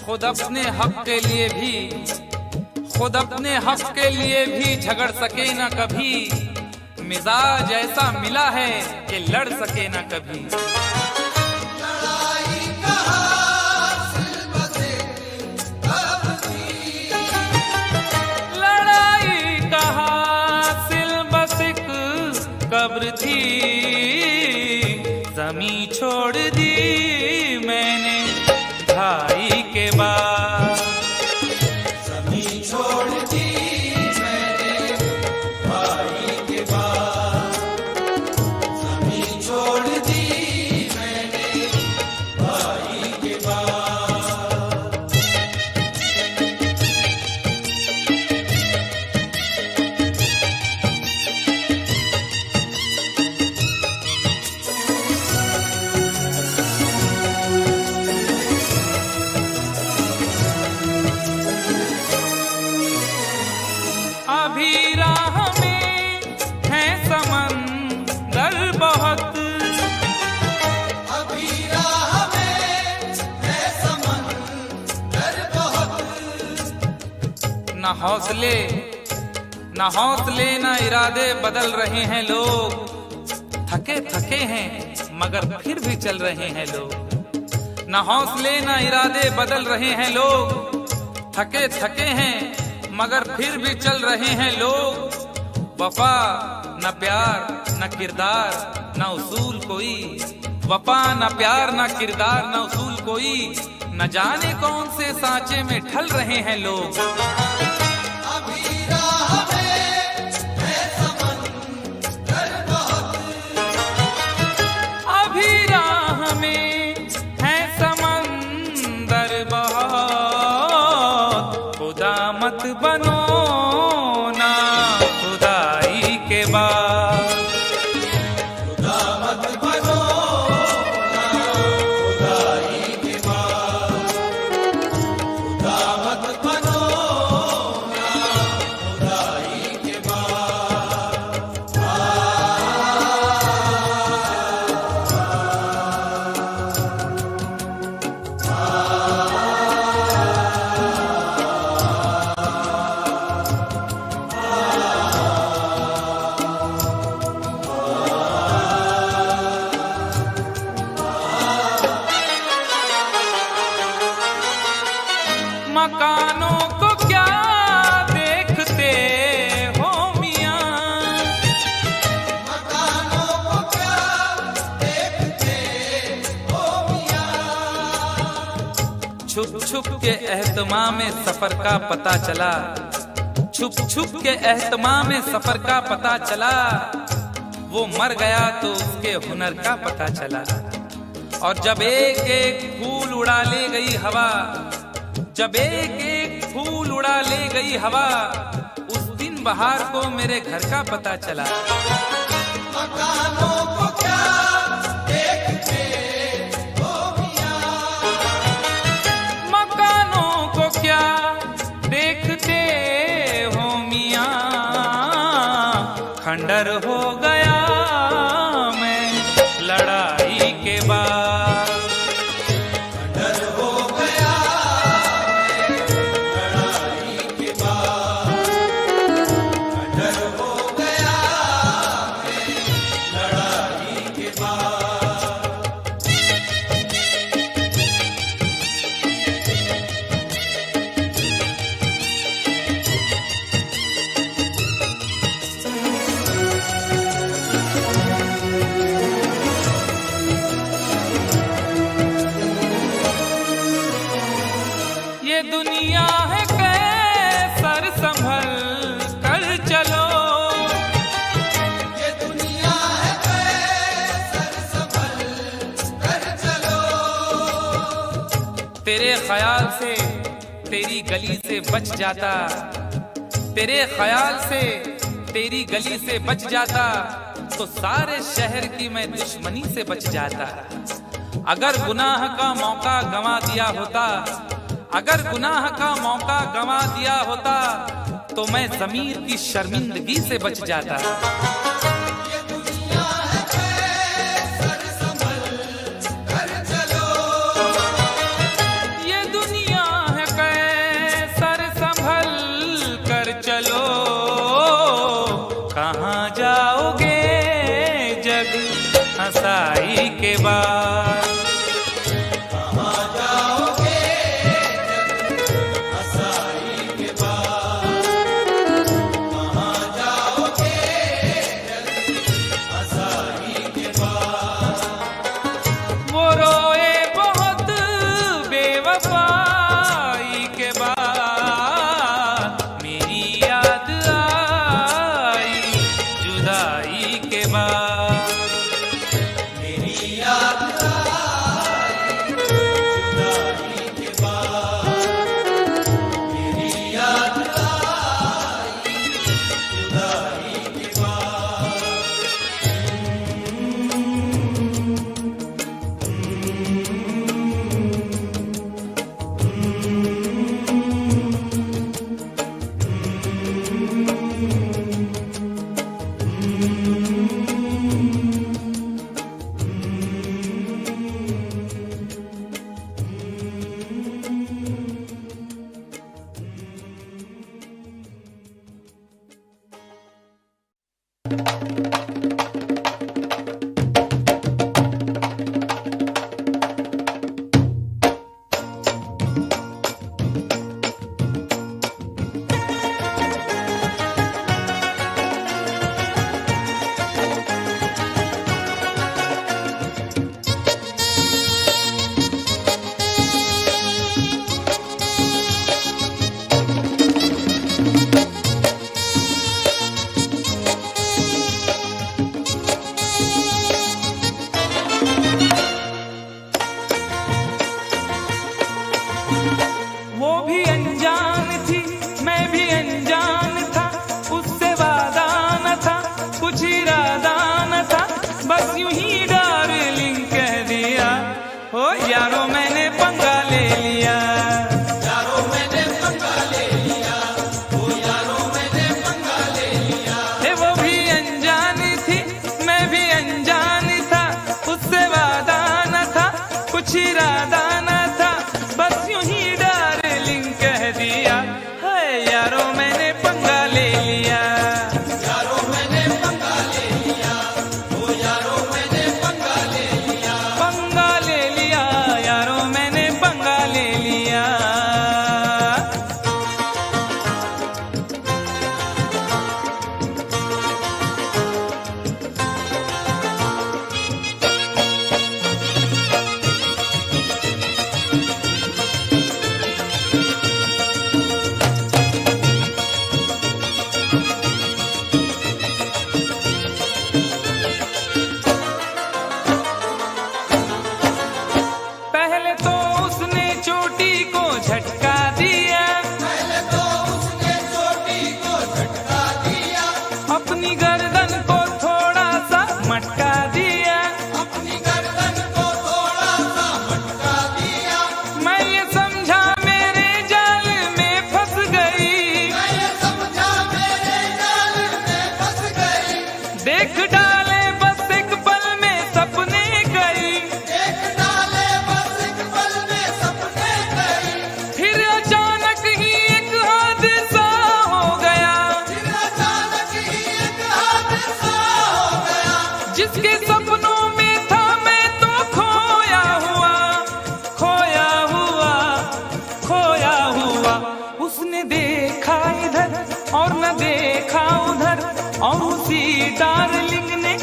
Speaker 1: खुद अपने हक के लिए भी खुद अपने हक के लिए भी झगड़ सके ना कभी। मिजाज ऐसा मिला है कि लड़ सके ना कभी।
Speaker 2: लड़ाई कहाँ सिर्फ बस एक कब्र थी।
Speaker 1: लड़ाई कहाँ सिल बस एक कब्र थी। जमी छोड़ दी मैंने भाई के बाद।
Speaker 2: जमीन छोड़ दी मैंने भाई के बाद। जमीन छोड़ दी मैंने भाई के बाद।
Speaker 1: अभी राह में है समंदर बहुत।
Speaker 2: अभी राह में है समंदर बहुत।
Speaker 1: न ना हौसले ना इरादे बदल रहे हैं लोग, थके थके हैं मगर फिर भी चल रहे हैं लोग। ना हौसले ना इरादे बदल रहे हैं लोग, थके थके हैं मगर फिर भी चल रहे हैं लोग। वफा न प्यार न किरदार न उसूल कोई, वफा न प्यार न किरदार न उसूल कोई, न जाने कौन से सांचे में ढल रहे हैं लोग।
Speaker 2: अभी राह में है समंदर बहुत,
Speaker 1: अभी राह में है समंदर बहुत, खुदा मत बनो ना खुदाई के बाद।
Speaker 2: खुदा मत बनो ना खुदाई के बाद, खुदा मत बनो ना खुदाई के बाद।
Speaker 1: मकानों को क्या देखते हो मियां,
Speaker 2: मकानों को क्या देखते हो मियां,
Speaker 1: छुप छुप के एहतमाम में सफर का पता चला, छुप छुप के एहतमाम में सफर का पता चला। वो मर गया तो उसके हुनर का पता चला। और जब एक एक फूल उड़ा ले गई हवा, जब एक एक फूल उड़ा ले गई हवा, उस दिन बहार को मेरे घर का पता चला।
Speaker 2: मकानों को क्या देखते हो मियां,
Speaker 1: मकानों को क्या देखते हो मियां, खंडर हो गया मैं लड़ाई के बाद।
Speaker 2: डर हो गया लड़ाई के बाद, डर हो गया लड़ाई के बाद।
Speaker 1: ये दुनिया है कैसर संभल कर चलो,
Speaker 2: ये दुनिया है कैसर संभल कर चलो,
Speaker 1: तेरे ख्याल से तेरी गली से बच जाता, तेरे ख्याल से तेरी गली से बच जाता, तो सारे शहर की मैं दुश्मनी से बच जाता। अगर गुनाह का मौका गंवा दिया होता, अगर गुनाह का मौका गंवा दिया होता, तो मैं ज़मीर की शर्मिंदगी से बच जाता।
Speaker 2: ये दुनिया है कैसर संभल कर चलो,
Speaker 1: ये दुनिया है कैसर संभल कर चलो, कहाँ जाओगे जग हंसाई के बाद।
Speaker 2: कहाँ जाओगे जग हंसाई के बाद, कहाँ जाओगे जग हंसाई के बाद।
Speaker 1: वो रोए बहुत बेवफाई के बाद, मेरी याद आई जुदाई के बाद।
Speaker 2: मेरी याद
Speaker 1: वो भी अनजान थी, मैं भी अनजान था, उससे वादा न था, कुछ इरादा न था, बस यूं ही डार्लिंग कह दिया। ओ यारो मैंने पंगा ले लिया,
Speaker 2: यारो मैंने पंगा ले लिया, ओ यारो मैंने पंगा ले लिया।
Speaker 1: वो भी अनजान थी, मैं भी अनजान था, उससे वादा न था, कुछ इरादा न था, बस यूं ही कह दिया। है यारो मैंने पंगा ले लिया,
Speaker 2: यारो मैंने पंगा ले लिया, ओ यारो मैंने पंगा ले लिया।
Speaker 1: पंगा ले लिया, यारो मैंने पंगा ले लिया। पहले तो उसने चोटी को झटका दिया,
Speaker 2: पहले तो उसने चोटी को झटका दिया,
Speaker 1: अपनी गर्दन को थोड़ा सा मटका दिया,
Speaker 2: अपनी गर्दन को थोड़ा सा मटका दिया।
Speaker 1: मैं ये समझा मेरे जाल में फंस गई,
Speaker 2: मैं ये समझा मेरे जाल में फंस गई।
Speaker 1: देख डाले बस एक पल में सपने गई,
Speaker 2: एक डाले बस एक पल में सपने गई।
Speaker 1: फिर अचानक ही एक हादसा हो गया,
Speaker 2: फिर अचानक ही एक हादसा हो गया।
Speaker 1: जिसके सपनों में था मैं तो खोया हुआ, खोया हुआ, खोया हुआ। उसने देखा इधर और न देखा उधर, और उसी डार्लिंग ने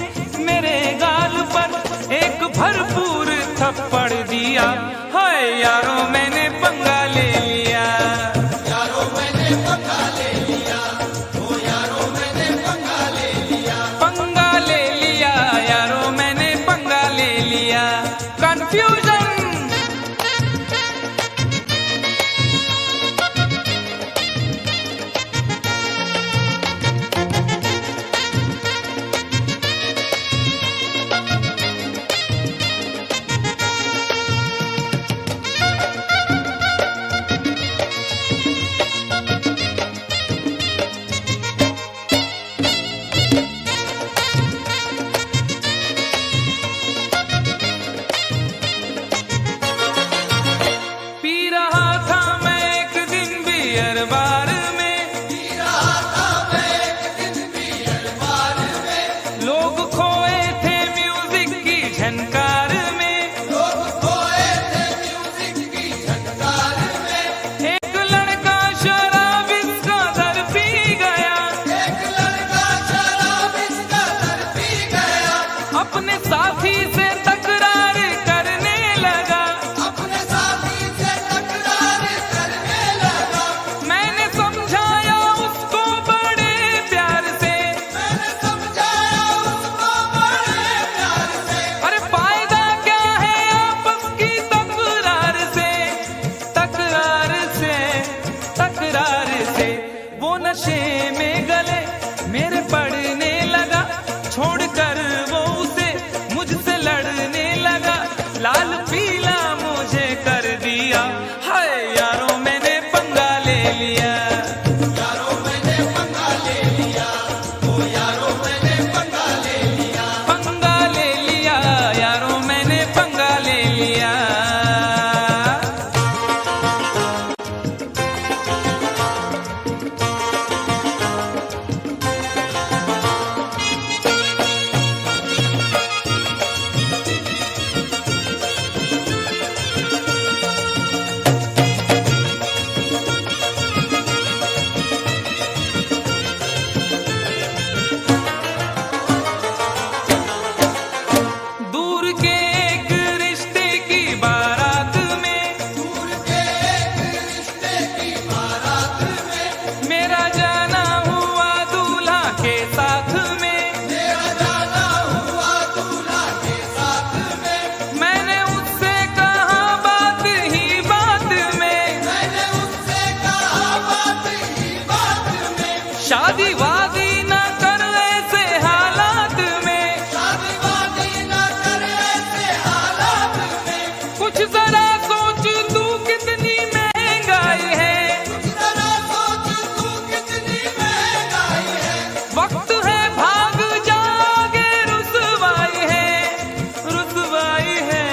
Speaker 1: मेरे गाल पर एक भरपूर थप्पड़ दिया। हाय यारो मैंने पंगा ले लिया,
Speaker 2: यारो मैंने पंगा ले लिया, ओ यारो मैंने पंगा ले लिया।
Speaker 1: पंगा ले लिया, यारो मैंने पंगा ले लिया। कंफ्यूजन शादी वादी ना कर ऐसे हालात में,
Speaker 2: शादी वादी ना कर ऐसे हालात में,
Speaker 1: कुछ जरा सोच तू कितनी महंगाई है,
Speaker 2: कुछ जरा सोच तू कितनी महंगाई है,
Speaker 1: वक्त है भाग जागे, रुसवाई है, रुसवाई है,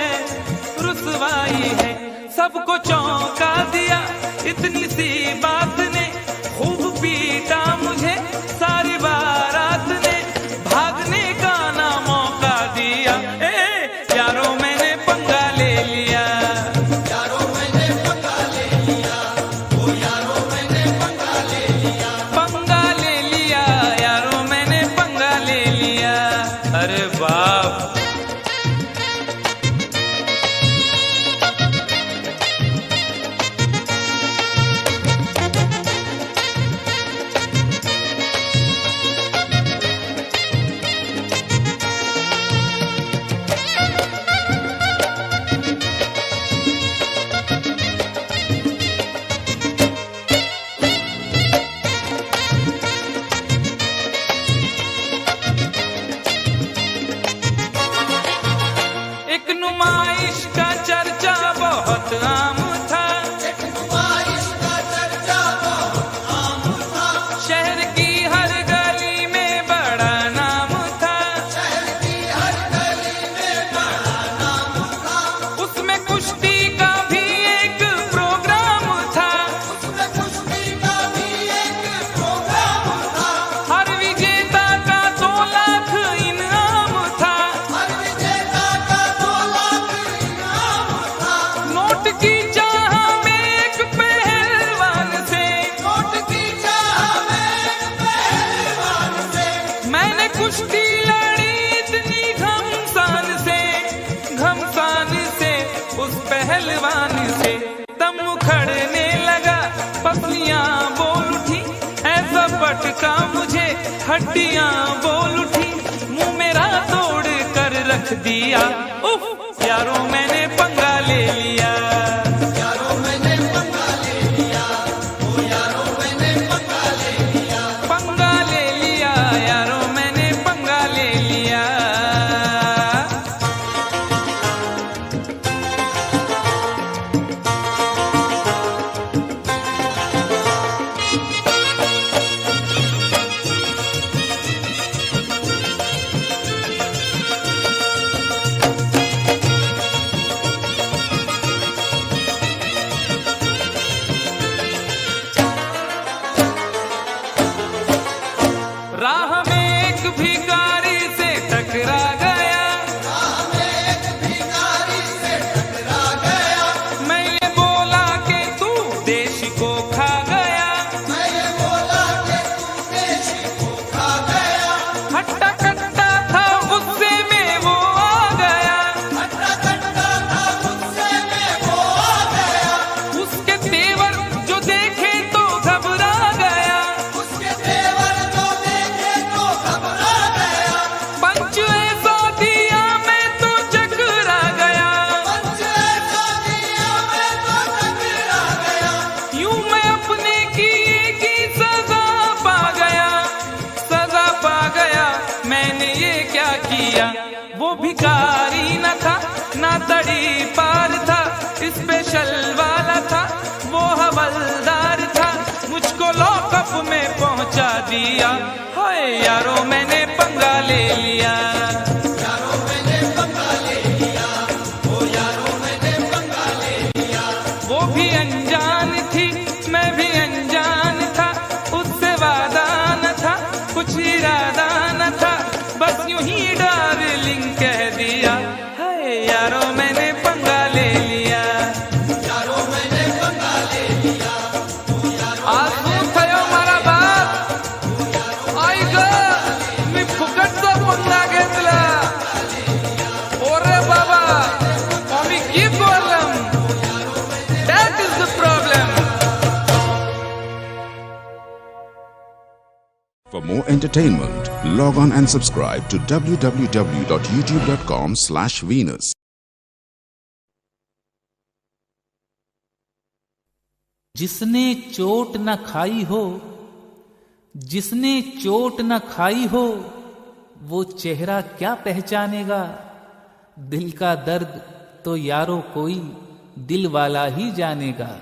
Speaker 1: रुसवाई है। सबको चौंका दिया इतनी सी बात ने, खूब पीटा मुझे सारी बारात ने, भागने का ना मौका दिया। यारों मैंने पंगा ले लिया,
Speaker 2: यारों मैंने पंगा ले लिया, ओ यारों मैंने पंगा ले लिया,
Speaker 1: पंगा ले लिया, यारों मैंने पंगा ले लिया। अरे बाप, एक नुमाइश का चर्चा बहुत आम था,
Speaker 2: एक नुमाइश का चर्चा बहुत आम था,
Speaker 1: शहर की हर गली में बड़ा नाम था,
Speaker 2: शहर की हर गली में बड़ा नाम था,
Speaker 1: उसमें कुश्ती का भी एक प्रोग्राम था,
Speaker 2: उसमें कुश्ती का भी एक प्रोग्राम था,
Speaker 1: हर विजेता का 2 लाख इनाम था,
Speaker 2: हर विजेता का 2 लाख इनाम था,
Speaker 1: नोट की चाह में एक पहलवान से,
Speaker 2: नोट की चाह में एक पहलवान से,
Speaker 1: मैंने कुश्ती लड़ी इतनी घमसान से, घमसान से, उस पहलवान से दम उखड़ने लगा, पसलियां बोल उठी, ऐसा पटका मुझे हड्डियां बोल उठी, मुंह मेरा तोड़ कर रख दिया। उफ, यारों मैंने पंगा ले लिया,
Speaker 2: यारों मैंने पंगा ले लिया, ओ यारों मैंने पंगा ले लिया,
Speaker 1: पंगा ले लिया, यारों मैंने पंगा ले लिया। राह में एक भिखारी से टकरा गया,
Speaker 2: राह में एक भिखारी से टकरा गया,
Speaker 1: मैं ये बोला कि तू देश को खा गया,
Speaker 2: मैं ये बोला कि तू देश को खा गया,
Speaker 1: हट्टा कट्टा था गुस्से में वो आ गया,
Speaker 2: हट्टा कट्टा था गुस्से में वो आ गया,
Speaker 1: उसके तेवर जो देखे तो घबरा गया,
Speaker 2: उसके तेवर जो देखे तो घबरा गया,
Speaker 1: पंच ऐसा दिया मैं तो चकरा गया,
Speaker 2: पंच ऐसा दिया मैं तो टकरा गया,
Speaker 1: यूं मैं अपने किए की सजा पा गया, सजा पा गया। मैंने ये क्या किया, वो भिखारी न था ना तड़ी पार था, स्पेशल वाला था वो हवलदार था, मुझको लॉकअप में पहुंचा दिया। हाय यारों मैंने पंगा ले लिया,
Speaker 2: यारों मैंने पंगा ले लिया, ओ यारों मैंने पंगा ले लिया,
Speaker 1: वो भी अनजान थी मैं भी अनजान था, उससे वादा न था कुछ इरादा न था, बस यूं ही डार्लिंग कह दिया। हाय यारों मैंने पंगा ले लिया,
Speaker 2: यारों मैंने पंगा ले लिया, ओ यारों
Speaker 1: आज શું થયો મારા બાપ, आई ग मी फुकटचा पंगा घेतला, ओरे बाबा आम्ही की problem, that is the problem.
Speaker 3: For more entertainment, log on and subscribe to www.youtube.com/Venus.
Speaker 1: जिसने चोट न खाई हो जिसने चोट न खाई हो वो चेहरा क्या पहचानेगा। दिल का दर्द तो यारो कोई दिल वाला ही जानेगा।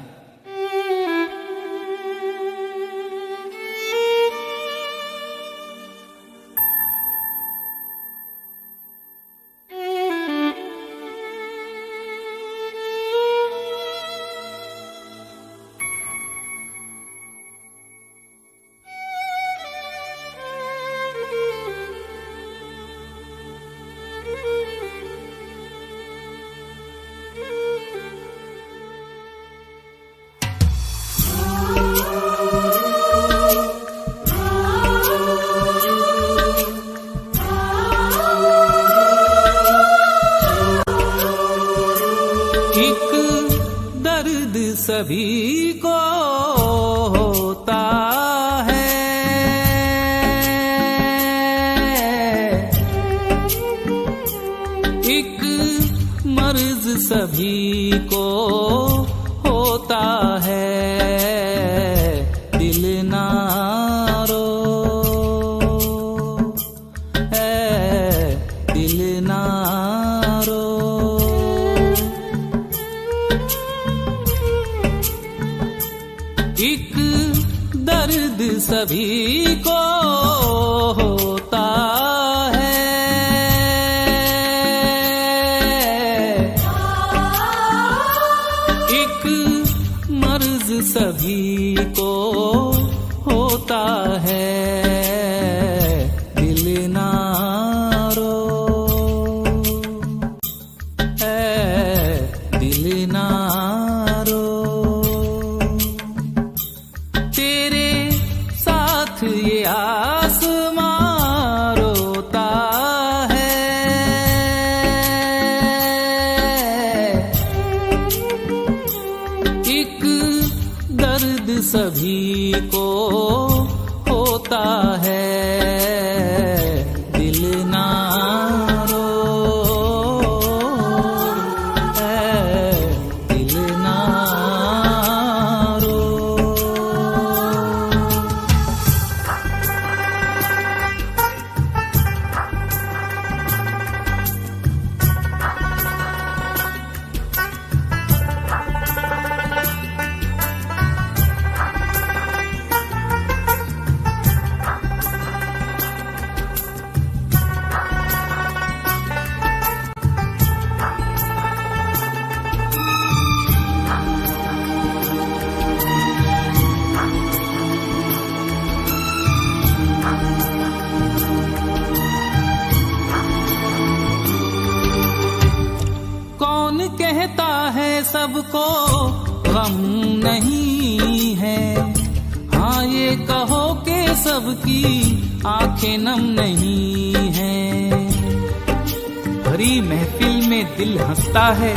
Speaker 1: सभी को होता है, एक मर्ज सभी को होता है। दिल ना रो है, दिल ना रो। एक दर्द सभी को होता है, एक मर्ज सभी को होता है। दिल ना रो है, दिल ना रो। ये आसमां रोता है, एक दर्द सभी को होता है। दिल ना रो है, दिल ना रो। कहता है सबको गम नहीं है, हाँ ये कहो कि सबकी आंखें नम नहीं है। भरी महफिल में दिल हंसता है,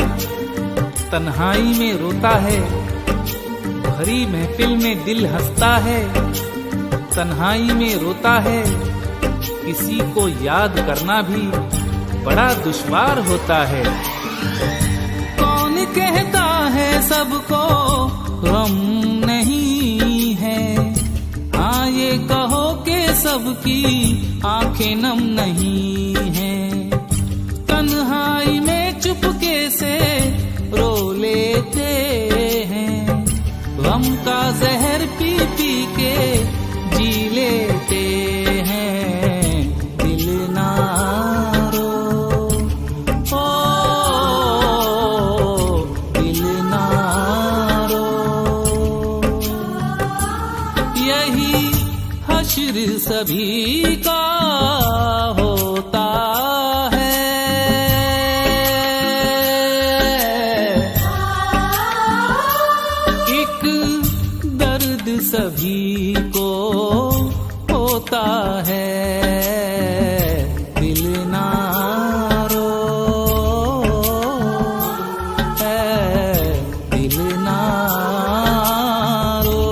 Speaker 1: तन्हाई में रोता है। भरी महफिल में दिल हंसता है, तन्हाई में रोता है। किसी को याद करना भी बड़ा दुश्वार होता है। कहता है सबको गम नहीं है, हाँ ये कहो कि सबकी आंखें नम नहीं है। तन्हाई में चुपके से रो लेते हैं, गम का जहर पी पी के जी लेते हैं। दिल ना सभी का होता है, एक दर्द सभी को होता है। दिल ना रो है, दिल ना रो।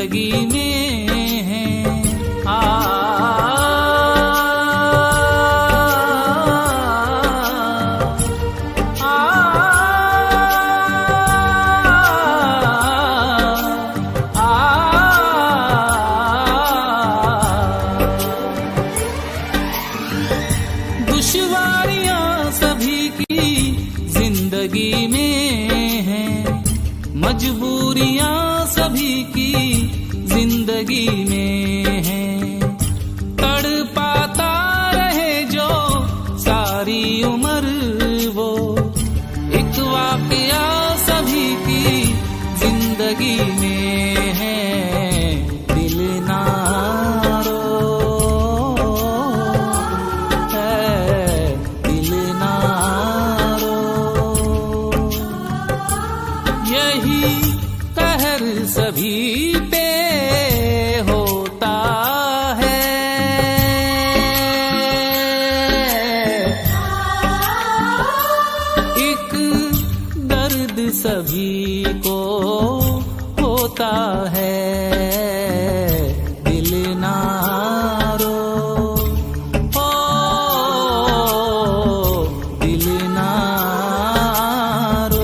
Speaker 1: जिंदगी में है।
Speaker 4: दुश्वारियां सभी की जिंदगी में है, मजबूरियां सभी की जिंदगी में है। तड़पाता रहे जो सारी उम्र वो एक वाकया सभी की जिंदगी में है। दिल ना सभी पे होता है, एक दर्द सभी को होता है। दिल ना रो, ओ दिल ना रो।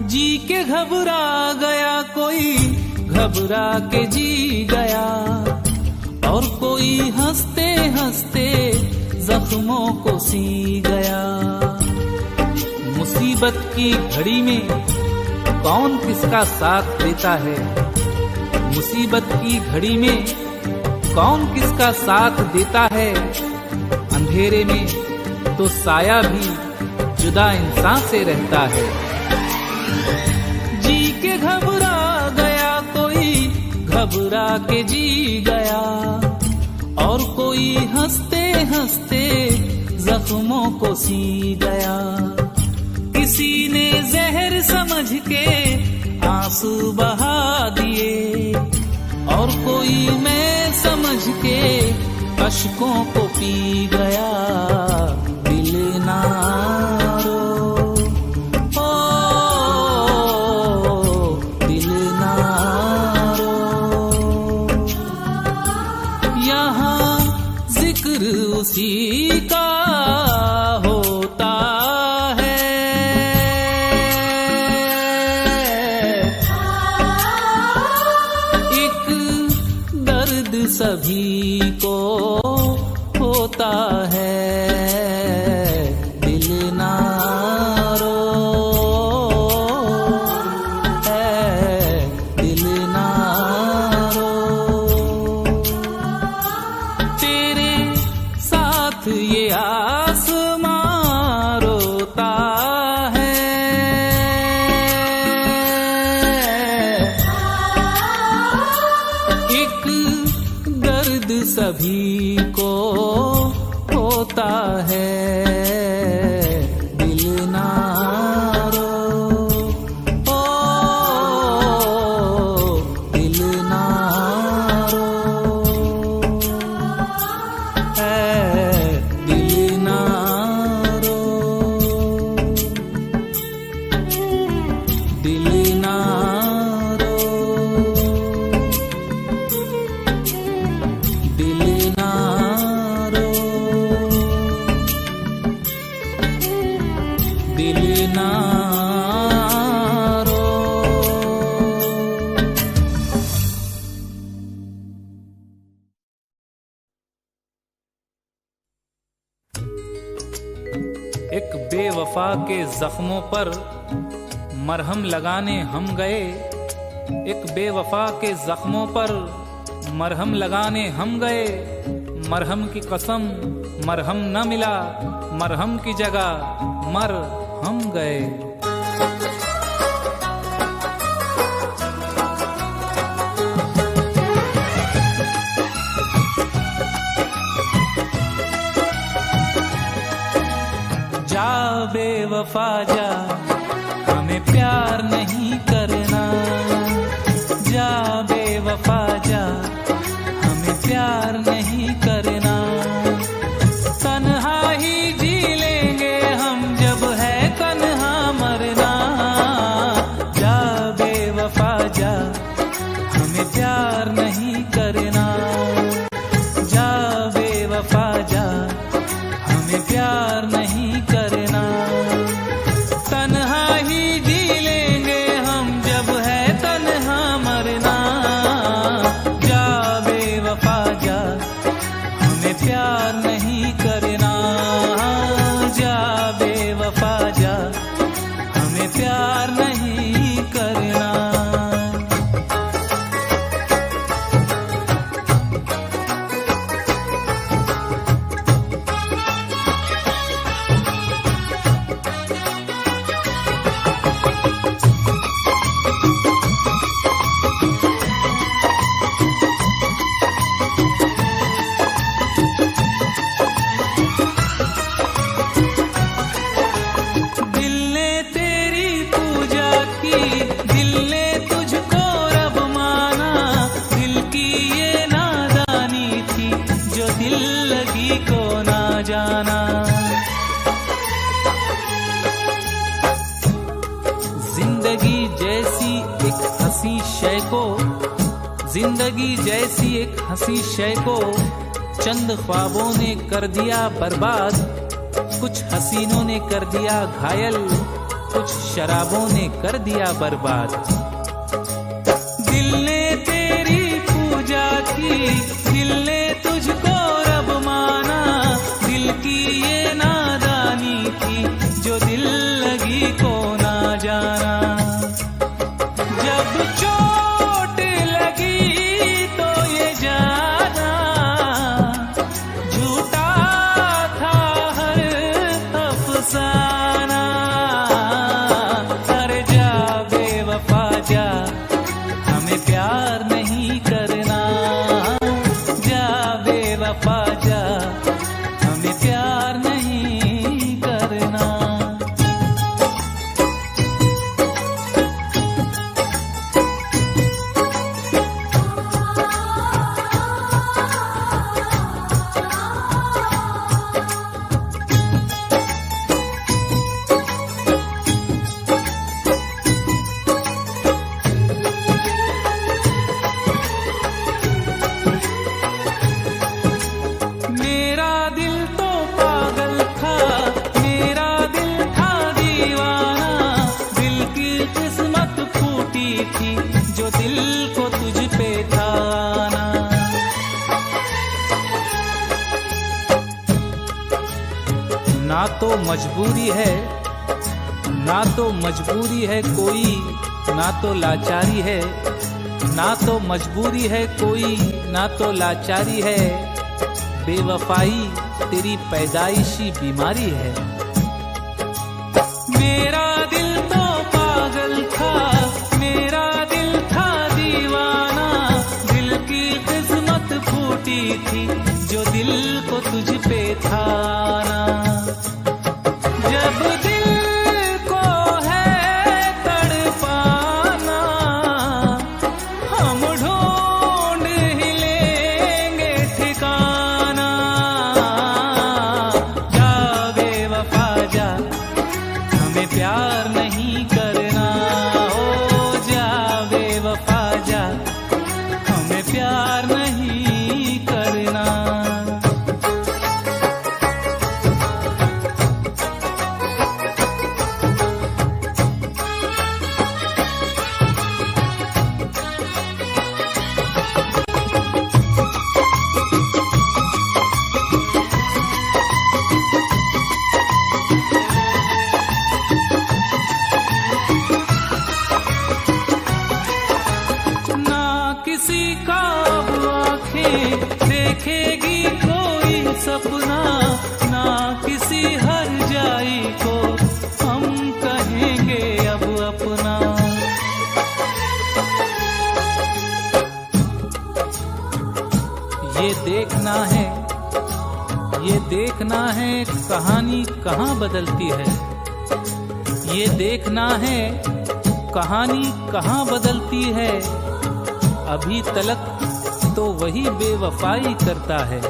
Speaker 4: जी के घबरा गया कोई, घबरा के जी गया, और कोई हंसते हंसते जख्मों को सी गया। मुसीबत की घड़ी में कौन किसका साथ देता है, मुसीबत की घड़ी में कौन किसका साथ देता है। अंधेरे में तो साया भी जुदा इंसान से रहता है। जी के घबरा गया कोई, घबरा के जी गया, और कोई हंसते हंसते जख्मों को सी गया। किसी ने जहर समझ के आंसू बहा दिए, और कोई मैं समझ के अश्कों को पी गया। दिल ना रो, उसी का होता है। एक दर्द सभी को होता है। दिल ना रो, दिल ना रो। तेरे साथ ये आसमां रोता है, एक दर्द सभी को होता है। दिल ना रो, ओ दिल ना रो, दिल ना रो, दिल ना रो, दिल ना रो, दिल ना रो।
Speaker 1: एक बेवफा के जख्मों पर मरहम लगाने हम गए, एक बेवफा के जख्मों पर मरहम लगाने हम गए। मरहम की कसम मरहम न मिला, मरहम की जगह मर हम गए।
Speaker 4: बेवफा जा, हमें प्यार नहीं करना। जा बेवफा जा, हमें प्यार नहीं करना। तन्हा ही जी लेंगे हम, जब है तन्हा मरना। जा बेवफा जा, हमें प्यार नहीं करना। जा बेवफा जा, हमें प्यार नहीं करना। तन्हा ही जी लेंगे हम, जब है तन्हा मरना। जा बेवफा जा, हमें प्यार नहीं करना। जा बेवफा जा, हमें प्यार नहीं करना। दिल ने तेरी पूजा की, दिल ने तुझको रब माना। दिल की ये नादानी थी, जो दिल लगी को ना जाना। जिंदगी जैसी एक हंसी शय को, जिंदगी जैसी एक हंसी शय को चंद ख्वाबों ने कर दिया बर्बाद। कुछ हसीनों ने कर दिया घायल, कुछ शराबों ने कर दिया बर्बाद। दिल ने तेरी पूजा की, दिल ने तुझको रब माना। दिल की ये नादानी थी, जो दिल लगी को ना जाना। जब चोट लगी तो ये जाना, झूठा था हर अफसाना। अरे जा बेवफा जा, हमें प्यार नहीं करना। जा बेवफा जा, हमें प्यार नहीं करना। मेरा दिल तो पागल था, मेरा दिल था दीवाना। दिल की किस्मत फूटी थी, जो दिल को तुझ पे था आना। ना तो मजबूरी है, ना तो मजबूरी है कोई, ना तो लाचारी है। ना तो मजबूरी है कोई, ना तो लाचारी है। बेवफाई तेरी पैदाइशी बीमारी है। मेरा दिल तो पागल था, मेरा दिल था दीवाना। दिल की किस्मत फूटी थी, जो दिल को तुझ पे था आना। जब दिल को है तड़पाना, हम ढूंढ ही लेंगे ठिकाना। जा बेवफा जा, हमें प्यार नहीं करना। ओ जा बेवफा जा, हमें प्यार नहीं करना। सपना ना किसी हर जाई को हम कहेंगे अब अपना। ये देखना है कहानी कहाँ बदलती है। ये देखना है कहानी कहाँ बदलती है, अभी तलक तो वही बेवफाई करता है।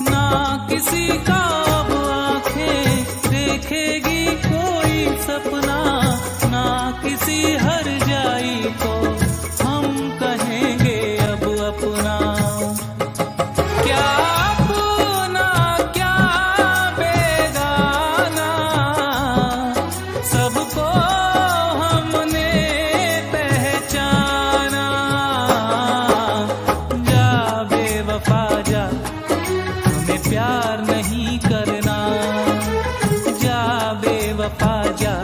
Speaker 4: ना किसी का अब आंखें देखेगी कोई सपना, ना किसी हर जाई को हम कहेंगे अब अपना। क्या अपना क्या बेगाना, सबको हमने पहचाना। जा बेवफा जा, हमें प्यार नहीं करना। जा बेवफा जा,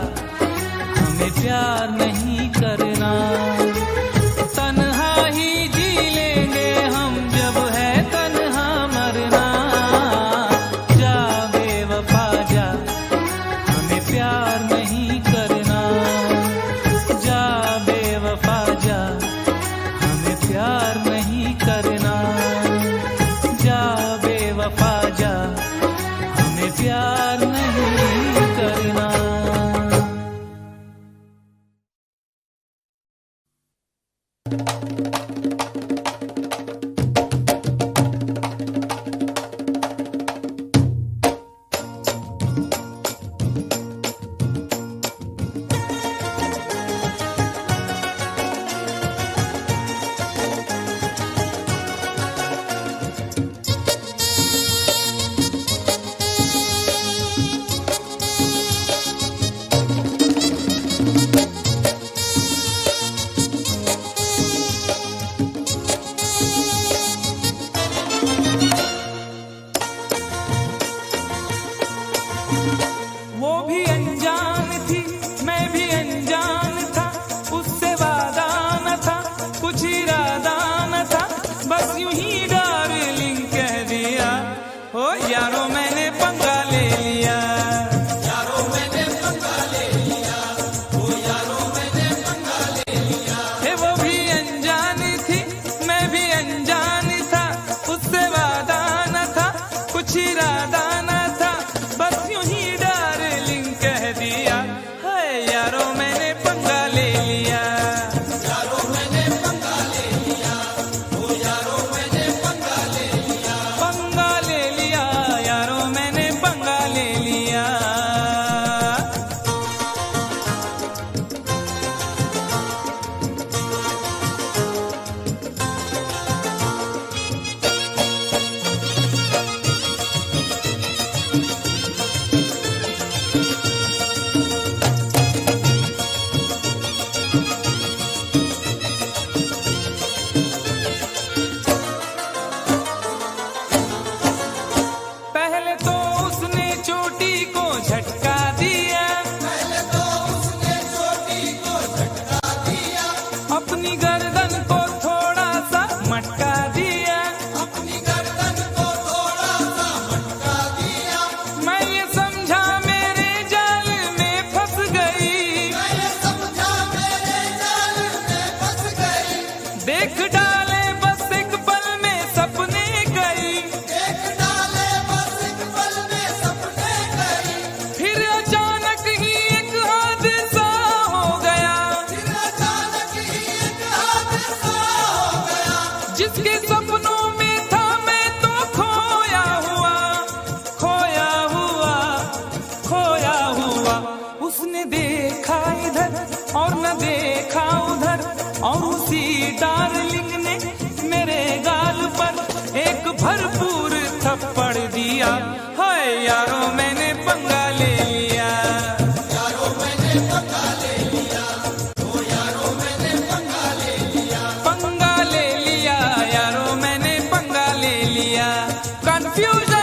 Speaker 4: हमें प्यार नहीं करना। तन्हा ही जी लेंगे हम, जब है तन्हा मरना। जा बेवफा जा, हमें प्यार नहीं करना। जा बेवफा जा, हमें प्यार नहीं करना। जा बेवफा जा, हमें प्यार नहीं करना। वो भी अनजान थी, मैं भी अनजान था। उससे वादा न था, कुछ इरादा न था, बस यूं ही डार्लिंग कह दिया। ओ यारो मैंने पंगा ले लिया।
Speaker 2: यारो मैंने पंगा ले लिया, ओ यारो मैंने पंगा ले लिया।
Speaker 4: हे वो भी अनजान थी, मैं भी अनजान था। उससे वादा न था, कुछ इरादा न था, बस यूं ही डार्लिंग कह दिया। है यारो मैंने पंगा ले लिया।
Speaker 2: यारो मैंने पंगा ले लिया, ओ यारो मैंने पंगा ले लिया।
Speaker 4: पंगा ले लिया, यारो मैंने पंगा ले लिया। पहले तो उसने चोटी को झटका दिया,
Speaker 2: पहले तो उसने चोटी को झटका दिया,
Speaker 4: अपनी गर्दन को थोड़ा सा मटका दिया।
Speaker 2: अपनी गर्दन को थोड़ा सा मटका दिया।
Speaker 4: मैं ये समझा मेरे जाल में फंस गई,
Speaker 2: मैं ये समझा मेरे जाल में फंस गई।
Speaker 4: देख डाले बस एक पल में सपने गई।
Speaker 2: देख डाले बस एक पल में सपने गई।
Speaker 4: फिर अचानक ही एक हादसा हो गया,
Speaker 2: फिर अचानक ही एक हादसा हो गया।
Speaker 4: जिसके सपनों में था मैं तो खोया हुआ, खोया हुआ, खोया हुआ। उसने देखा इधर और न देखा उधर, और उसी डार्लिंग ने मेरे गाल पर एक भरपूर थप्पड़ दिया। हाय यारो मैंने पंगा ले लिया।
Speaker 2: यारो मैंने पंगा ले लिया, ओ यारो मैंने पंगा ले लिया।
Speaker 4: पंगा ले लिया, यारो मैंने पंगा ले लिया। कंफ्यूजन।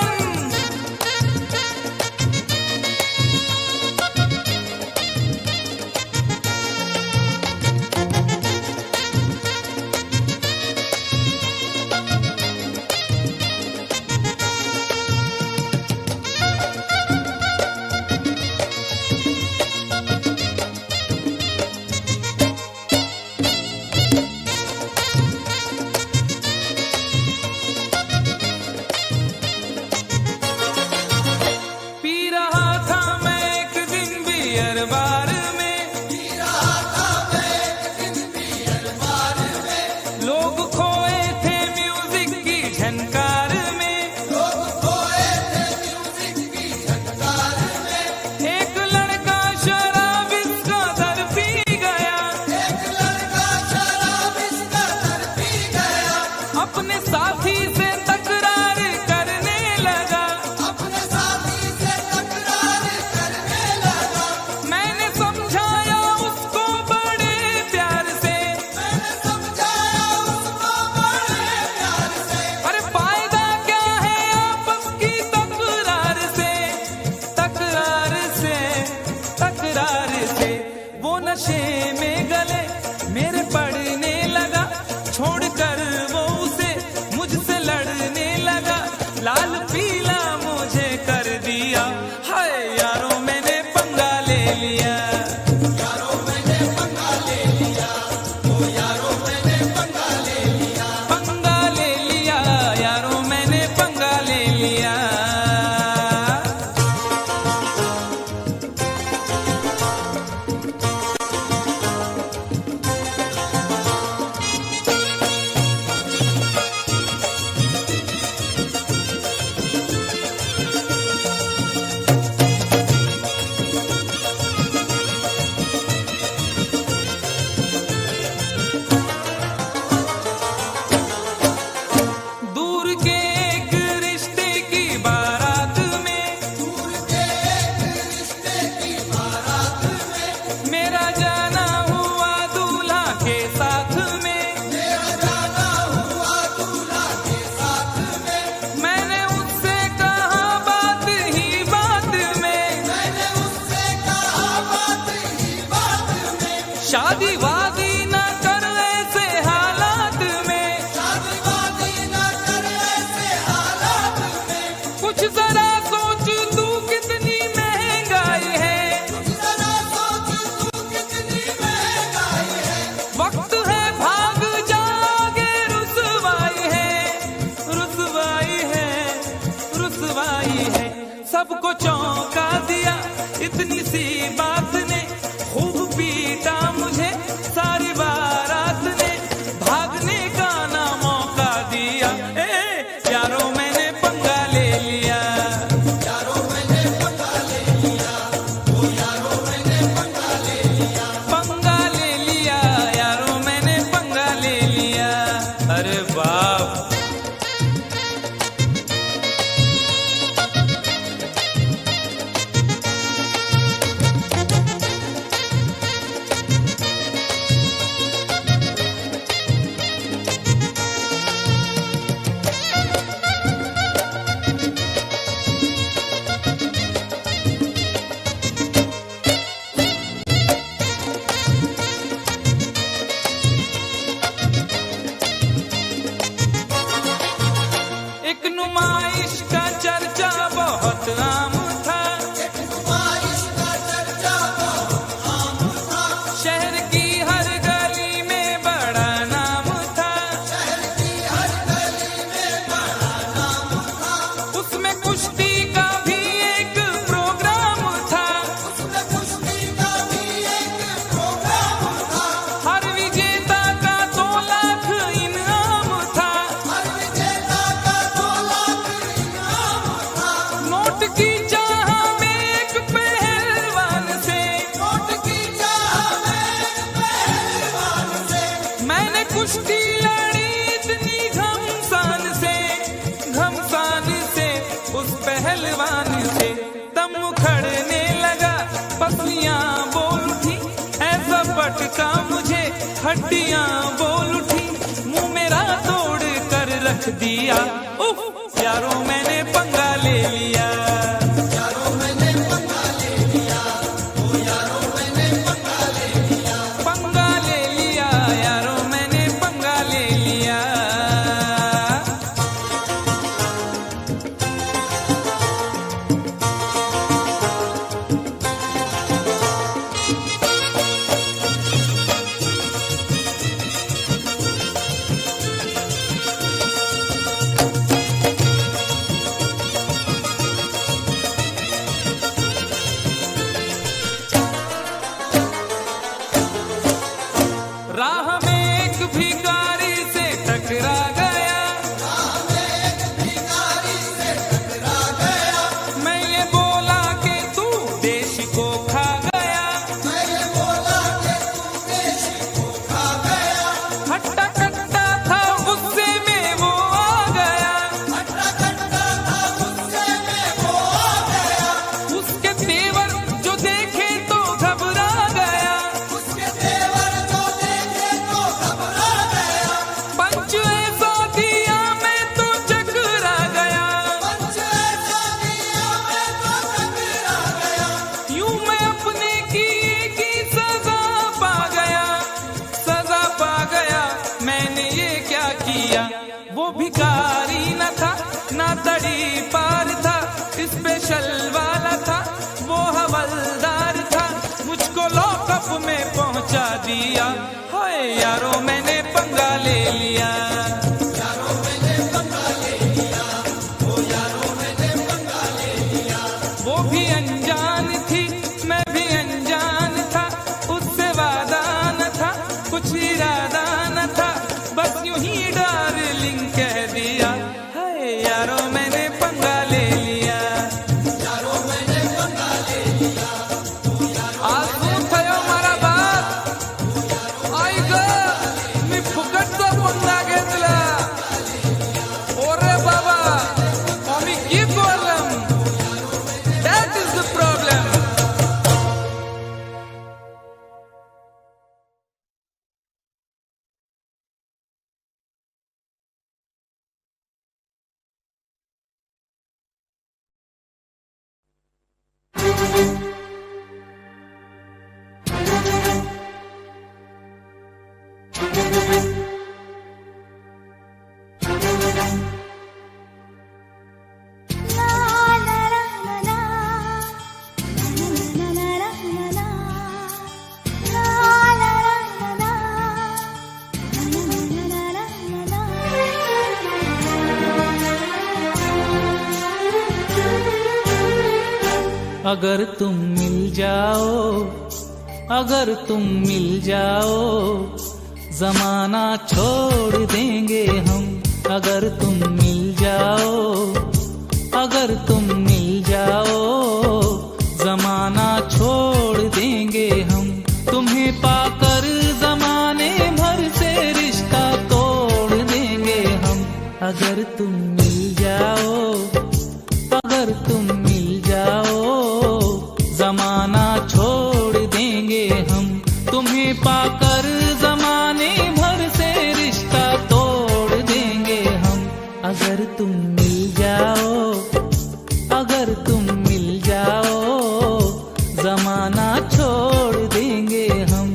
Speaker 1: लोग खोए थे म्यूजिक की झनकार में,
Speaker 2: लोग खोए थे म्यूजिक की झनकार में।
Speaker 1: एक लड़का शराब इसका दर पी गया,
Speaker 2: एक लड़का शराब इसका दर पी गया।
Speaker 1: अपने साथी से तकरार करने लगा,
Speaker 2: अपने साथी से तकरार करने लगा।
Speaker 1: मैंने समझाया उसको बड़े प्यार से,
Speaker 2: मैंने समझाया उसको बड़े प्यार से।
Speaker 1: अरे फायदा क्या है आपस की तकरार से, तकरार से, तकरार से। वो नशे में गले मेरे पड़ने लगा, छोड़कर वो उसे मुझसे लड़ने लगा, लाल पीला मुझे कर दिया। हाय यारों मैंने पंगा ले लिया,
Speaker 2: यारों मैंने पंगा ले लिया, ओ यारों मैंने पंगा ले लिया।
Speaker 1: पंगा ले लिया, यारों मैंने पंगा ले लिया। दूर के एक रिश्ते की बारात में,
Speaker 2: दूर के एक रिश्ते की बारात में।
Speaker 1: मेरा जाना हुआ दूल्हा के साथ में,
Speaker 2: मेरा जाना हुआ दूल्हा के साथ में।
Speaker 1: मैंने उससे कहा बात ही बात में,
Speaker 2: मैंने उससे कहा बात ही बात में।
Speaker 1: शादी वादी न कर ऐसे हालात में,
Speaker 2: शादी वादी न कर ऐसे हालात में।
Speaker 1: कुछ जरा सोच तू कितनी महंगाई है,
Speaker 2: जरा सोच तू कितनी महंगाई है।
Speaker 1: वक्त है भाग जागे, रुसवाई है, रुसवाई है, रुसवाई है। सबको चौंका दिया इतनी सी बात ने, खूब पीटा मुझे सारी बारात ने, भागने का ना मौका दिया। यारों मैंने पंगा ले लिया,
Speaker 2: यारों मैंने पंगा ले लिया, ओ यारों मैंने पंगा ले लिया।
Speaker 1: पंगा ले लिया, यारों मैंने पंगा ले लिया। अरे बाप, एक नुमाइश का चर्चा बहुत आम था,
Speaker 2: नुमाइश का चर्चा बहुत आम था।
Speaker 1: शहर की हर गली में बड़ा नाम था,
Speaker 2: शहर की हर गली में बड़ा नाम था।
Speaker 1: उसमें कुश्ती का भी एक प्रोग्राम था,
Speaker 2: उसमें कुश्ती का भी एक प्रोग्राम था।
Speaker 1: हर विजेता का 2 लाख इनाम था,
Speaker 2: हर विजेता का 2 लाख इनाम था।
Speaker 1: नोट की चाह में एक पहलवान से,
Speaker 2: नोट की चाह में एक पहलवान से।
Speaker 1: मैंने कुश्ती लड़ी इतनी घमसान से, घमसान से, उस पहलवान से दम उखड़ने लगा, पसलियां बोल उठी, ऐसा पटका मुझे हड्डियां बोल उठी, मुंह मेरा तोड़ कर रख दिया। उफ, यारों मैंने पंगा ले लिया,
Speaker 2: यारों मैंने पंगा ले लिया, ओ यारों मैंने पंगा ले लिया।
Speaker 1: पंगा ले लिया, यारों मैंने पंगा ले लिया। वो भिखारी न था ना तड़ी पार था, स्पेशल वाला था वो हवलदार था, मुझको लॉकअप में पहुंचा दिया। हाय यारो मैंने पंगा ले लिया,
Speaker 2: यारों मैंने पंगा ले लिया, ओ यारों मैंने पंगा ले लिया।
Speaker 1: वो भी अनजान थी मैं भी अनजान था, उससे वादा न था कुछ इरादा न था, बस यूं ही डार्लिंग कह दिया। हाय यारो मैंने पंगा ले लिया,
Speaker 2: यारों मैंने पंगा ले लिया, ओ यारों
Speaker 1: आज तू थयो मारा बात आई ग मी फुकटचा पंगा घेतला। ओरे बाबा आम्ही की problem, that is the problem.
Speaker 4: अगर तुम मिल जाओ, अगर तुम मिल जाओ, जमाना छोड़ देंगे हम। अगर तुम मिल जाओ, अगर तुम मिल जाओ, जमाना छोड़ देंगे हम। तुम्हें पाकर जमाने भर से रिश्ता तोड़ देंगे हम। अगर तुम मिल जाओ, अगर तुम मिल जाओ, जमाना छोड़ देंगे हम। तुम्हें पाकर जमाने भर से रिश्ता तोड़ देंगे हम। अगर तुम मिल जाओ, अगर तुम मिल जाओ, जमाना छोड़ देंगे हम।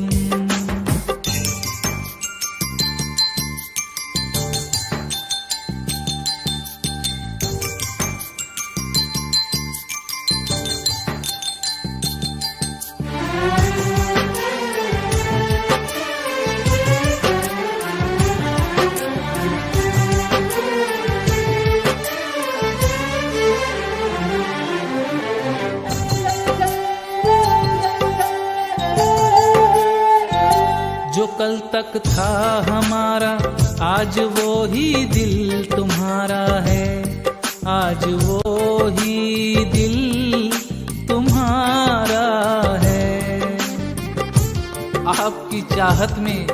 Speaker 4: जो कल तक था हमारा आज वो ही दिल तुम्हारा है। आज वो ही दिल तुम्हारा है। आपकी चाहत में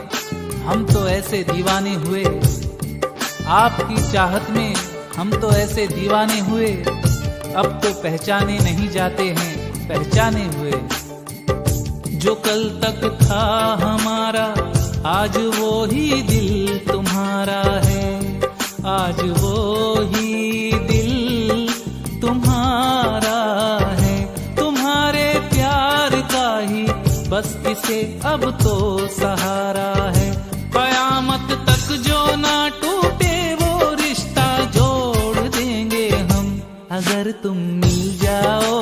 Speaker 4: हम तो ऐसे दीवाने हुए, आपकी चाहत में हम तो ऐसे दीवाने हुए, अब तो पहचाने नहीं जाते हैं पहचाने हुए। जो कल तक था हमारा आज वो ही दिल तुम्हारा है। आज वो ही दिल तुम्हारा है। तुम्हारे प्यार का ही बस इसे अब तो सहारा है। कयामत तक जो ना टूटे वो रिश्ता जोड़ देंगे हम। अगर तुम मिल जाओ,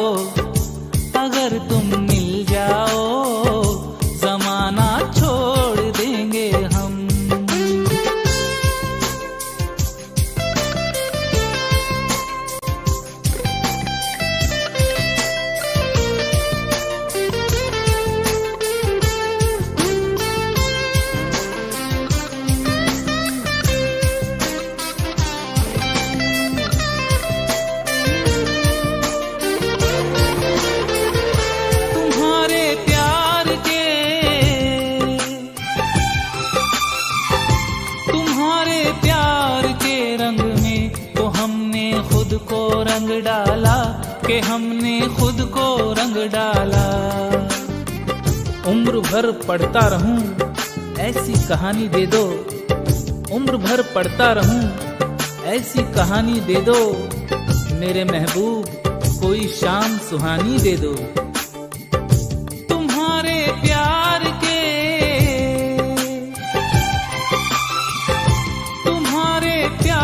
Speaker 4: अगर तुम मिल जाओ, जमाना छोड़ देंगे हम। रंग डाला कि हमने खुद को रंग डाला। उम्र भर पढ़ता रहूं ऐसी कहानी दे दो। उम्र भर पढ़ता रहूं ऐसी कहानी दे दो। मेरे महबूब कोई शाम सुहानी दे दो। तुम्हारे प्यार के, तुम्हारे प्यार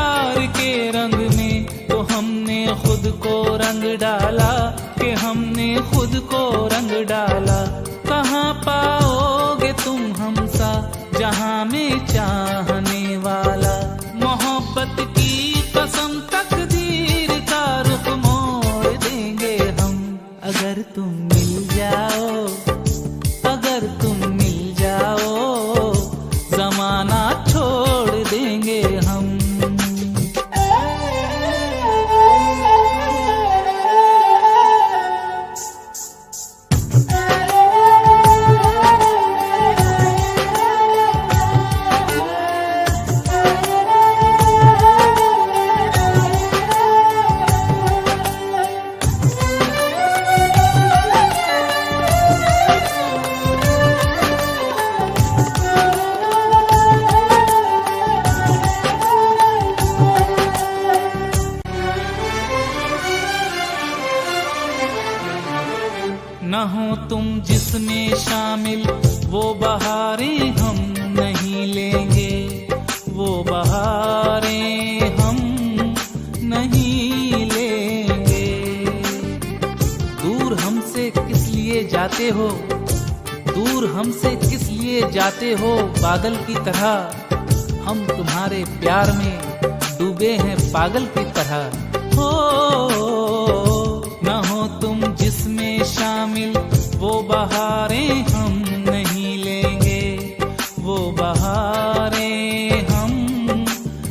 Speaker 4: के रंग में तो हमने खुद को रंग डाला, कि हमने खुद को रंग डाला। कहाँ पाओगे तुम हमसा जहाँ में चाहने वाला। मोहब्बत की कसम तकदीर का रुख मोड़ देंगे हम, अगर तुम मिल जाओ, अगर तुम मिल जाओ, जमाना छोड़ देंगे हम। न हो तुम जिसमें शामिल वो बहारें हम नहीं लेंगे, वो बहारें हम नहीं लेंगे। दूर हमसे किस लिए जाते हो, दूर हमसे किस लिए जाते हो बादल की तरह। हम तुम्हारे प्यार में डूबे हैं पागल की तरह। हो न हो तुम जिसमें शामिल वो बहारें हम नहीं लेंगे, वो बहारें हम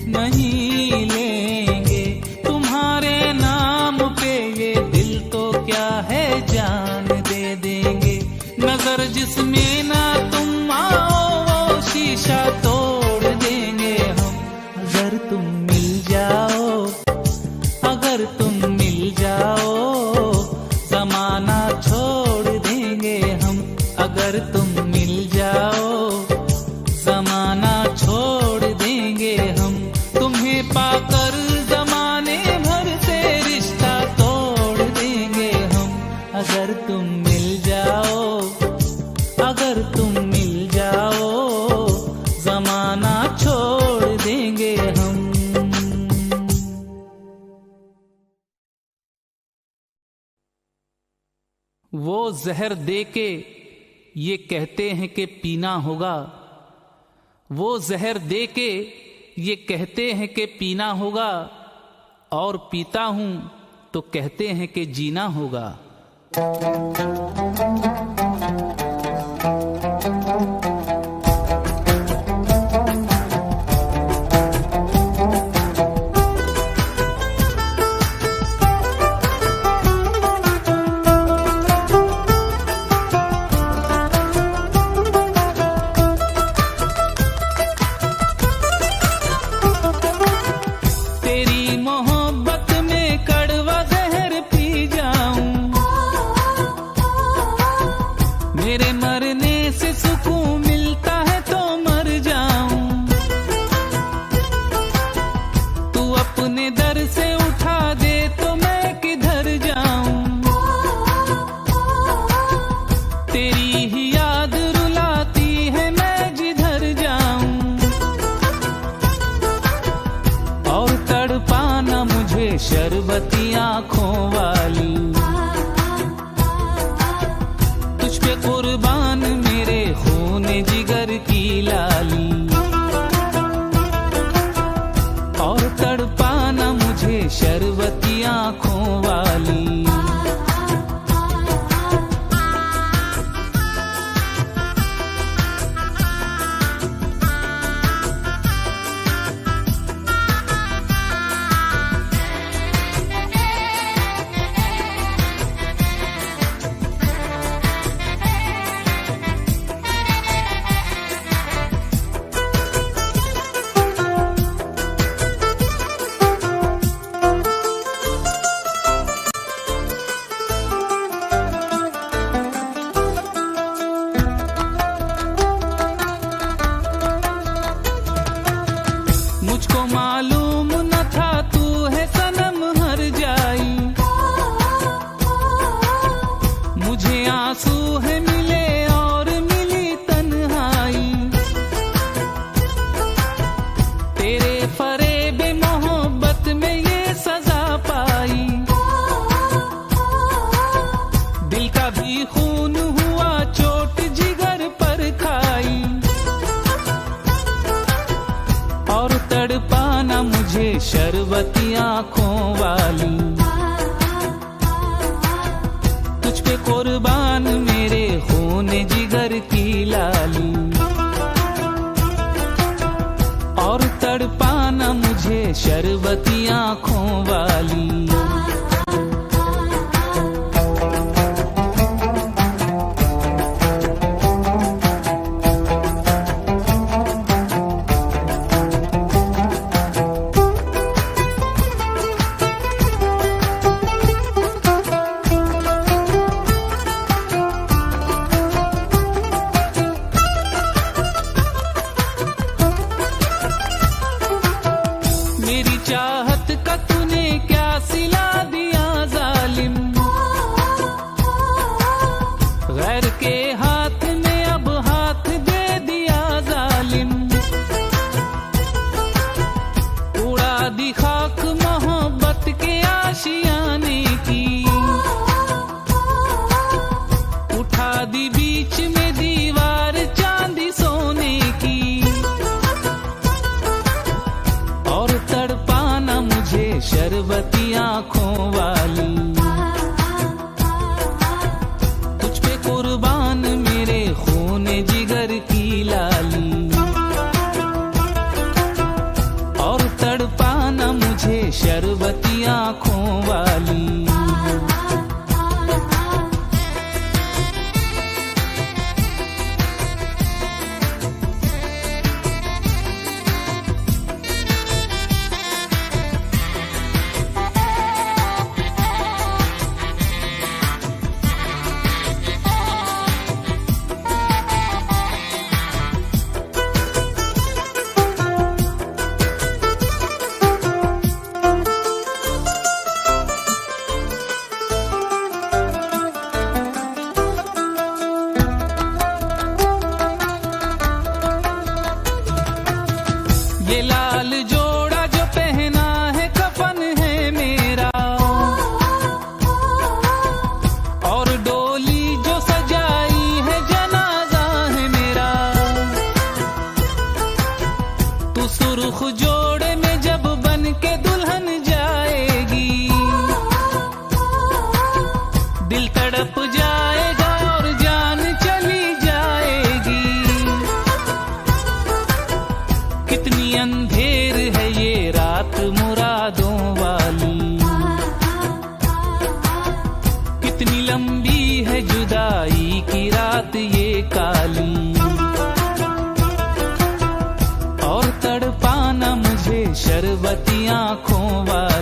Speaker 4: नहीं लेंगे। तुम्हारे नाम पे ये दिल तो क्या है जान दे देंगे। नजर जिसमें ना तुम आओ वो शीशा तोड़ देंगे हम, अगर तुम मिल जाओ, अगर तुम मिल जाओ, जमाना छोड़ देंगे हम। अगर तुम मिल जाओ, जमाना छोड़ देंगे हम। तुम्हें पाकर जमाने भर से रिश्ता तोड़ देंगे हम, अगर तुम मिल जाओ, अगर तुम मिल जाओ, जमाना छोड़ देंगे हम। वो जहर दे के ये कहते हैं कि पीना होगा, वो जहर दे के ये कहते हैं कि पीना होगा, और पीता हूं तो कहते हैं कि जीना होगा। मेरे मरने से सुकून मिलता है तो मर जाऊं। तू अपने दर से उठा दे तो मैं किधर जाऊं। तेरी ही याद रुलाती है मैं जिधर जाऊं। और तड़पाना मुझे शरबती आंखों वाली, कुर्बान मेरे खून जिगर की लाली। और तड़पाना मुझे शरबती आंखों वाली। मुझको मालूम न था तू है सनम हर जाई। मुझे आंसू है मिले और मिली तन्हाई। तेरे फरेब मोहब्बत शरबती आंखों वाली। तुझ पे कुर्बान मेरे खून जिगर की लाली, और तड़पाना मुझे शरबती आंखों वाली। मेरी चाहत का तूने क्या सिला दिया जालिम, गैर के हाथ में अब हाथ दे दिया जालिम। उड़ा दी खाक मोहब्बत के आशियाने की, उठा दी बीच में दीवार चांदी सोने की, और तड़पाना मुझे शरबती आंखों वाली। तुझ पे कुर्बान मेरे खून जिगर की लाली, और तड़पाना मुझे शरबती आंखों वाली। ये लाल जोड़ा जो पहना है कफन है मेरा, और डोली जो सजाई है जनाजा है मेरा। तू सुर्ख जोड़े में जब बन के दुल्हन जाएगी, दिल तड़प जाएगा और जान चली जाएगी। कितनी अंधेर है ये रात मुरादों वाली, कितनी लंबी है जुदाई की रात ये काली, और तड़पाना मुझे शरबती आंखों वाली।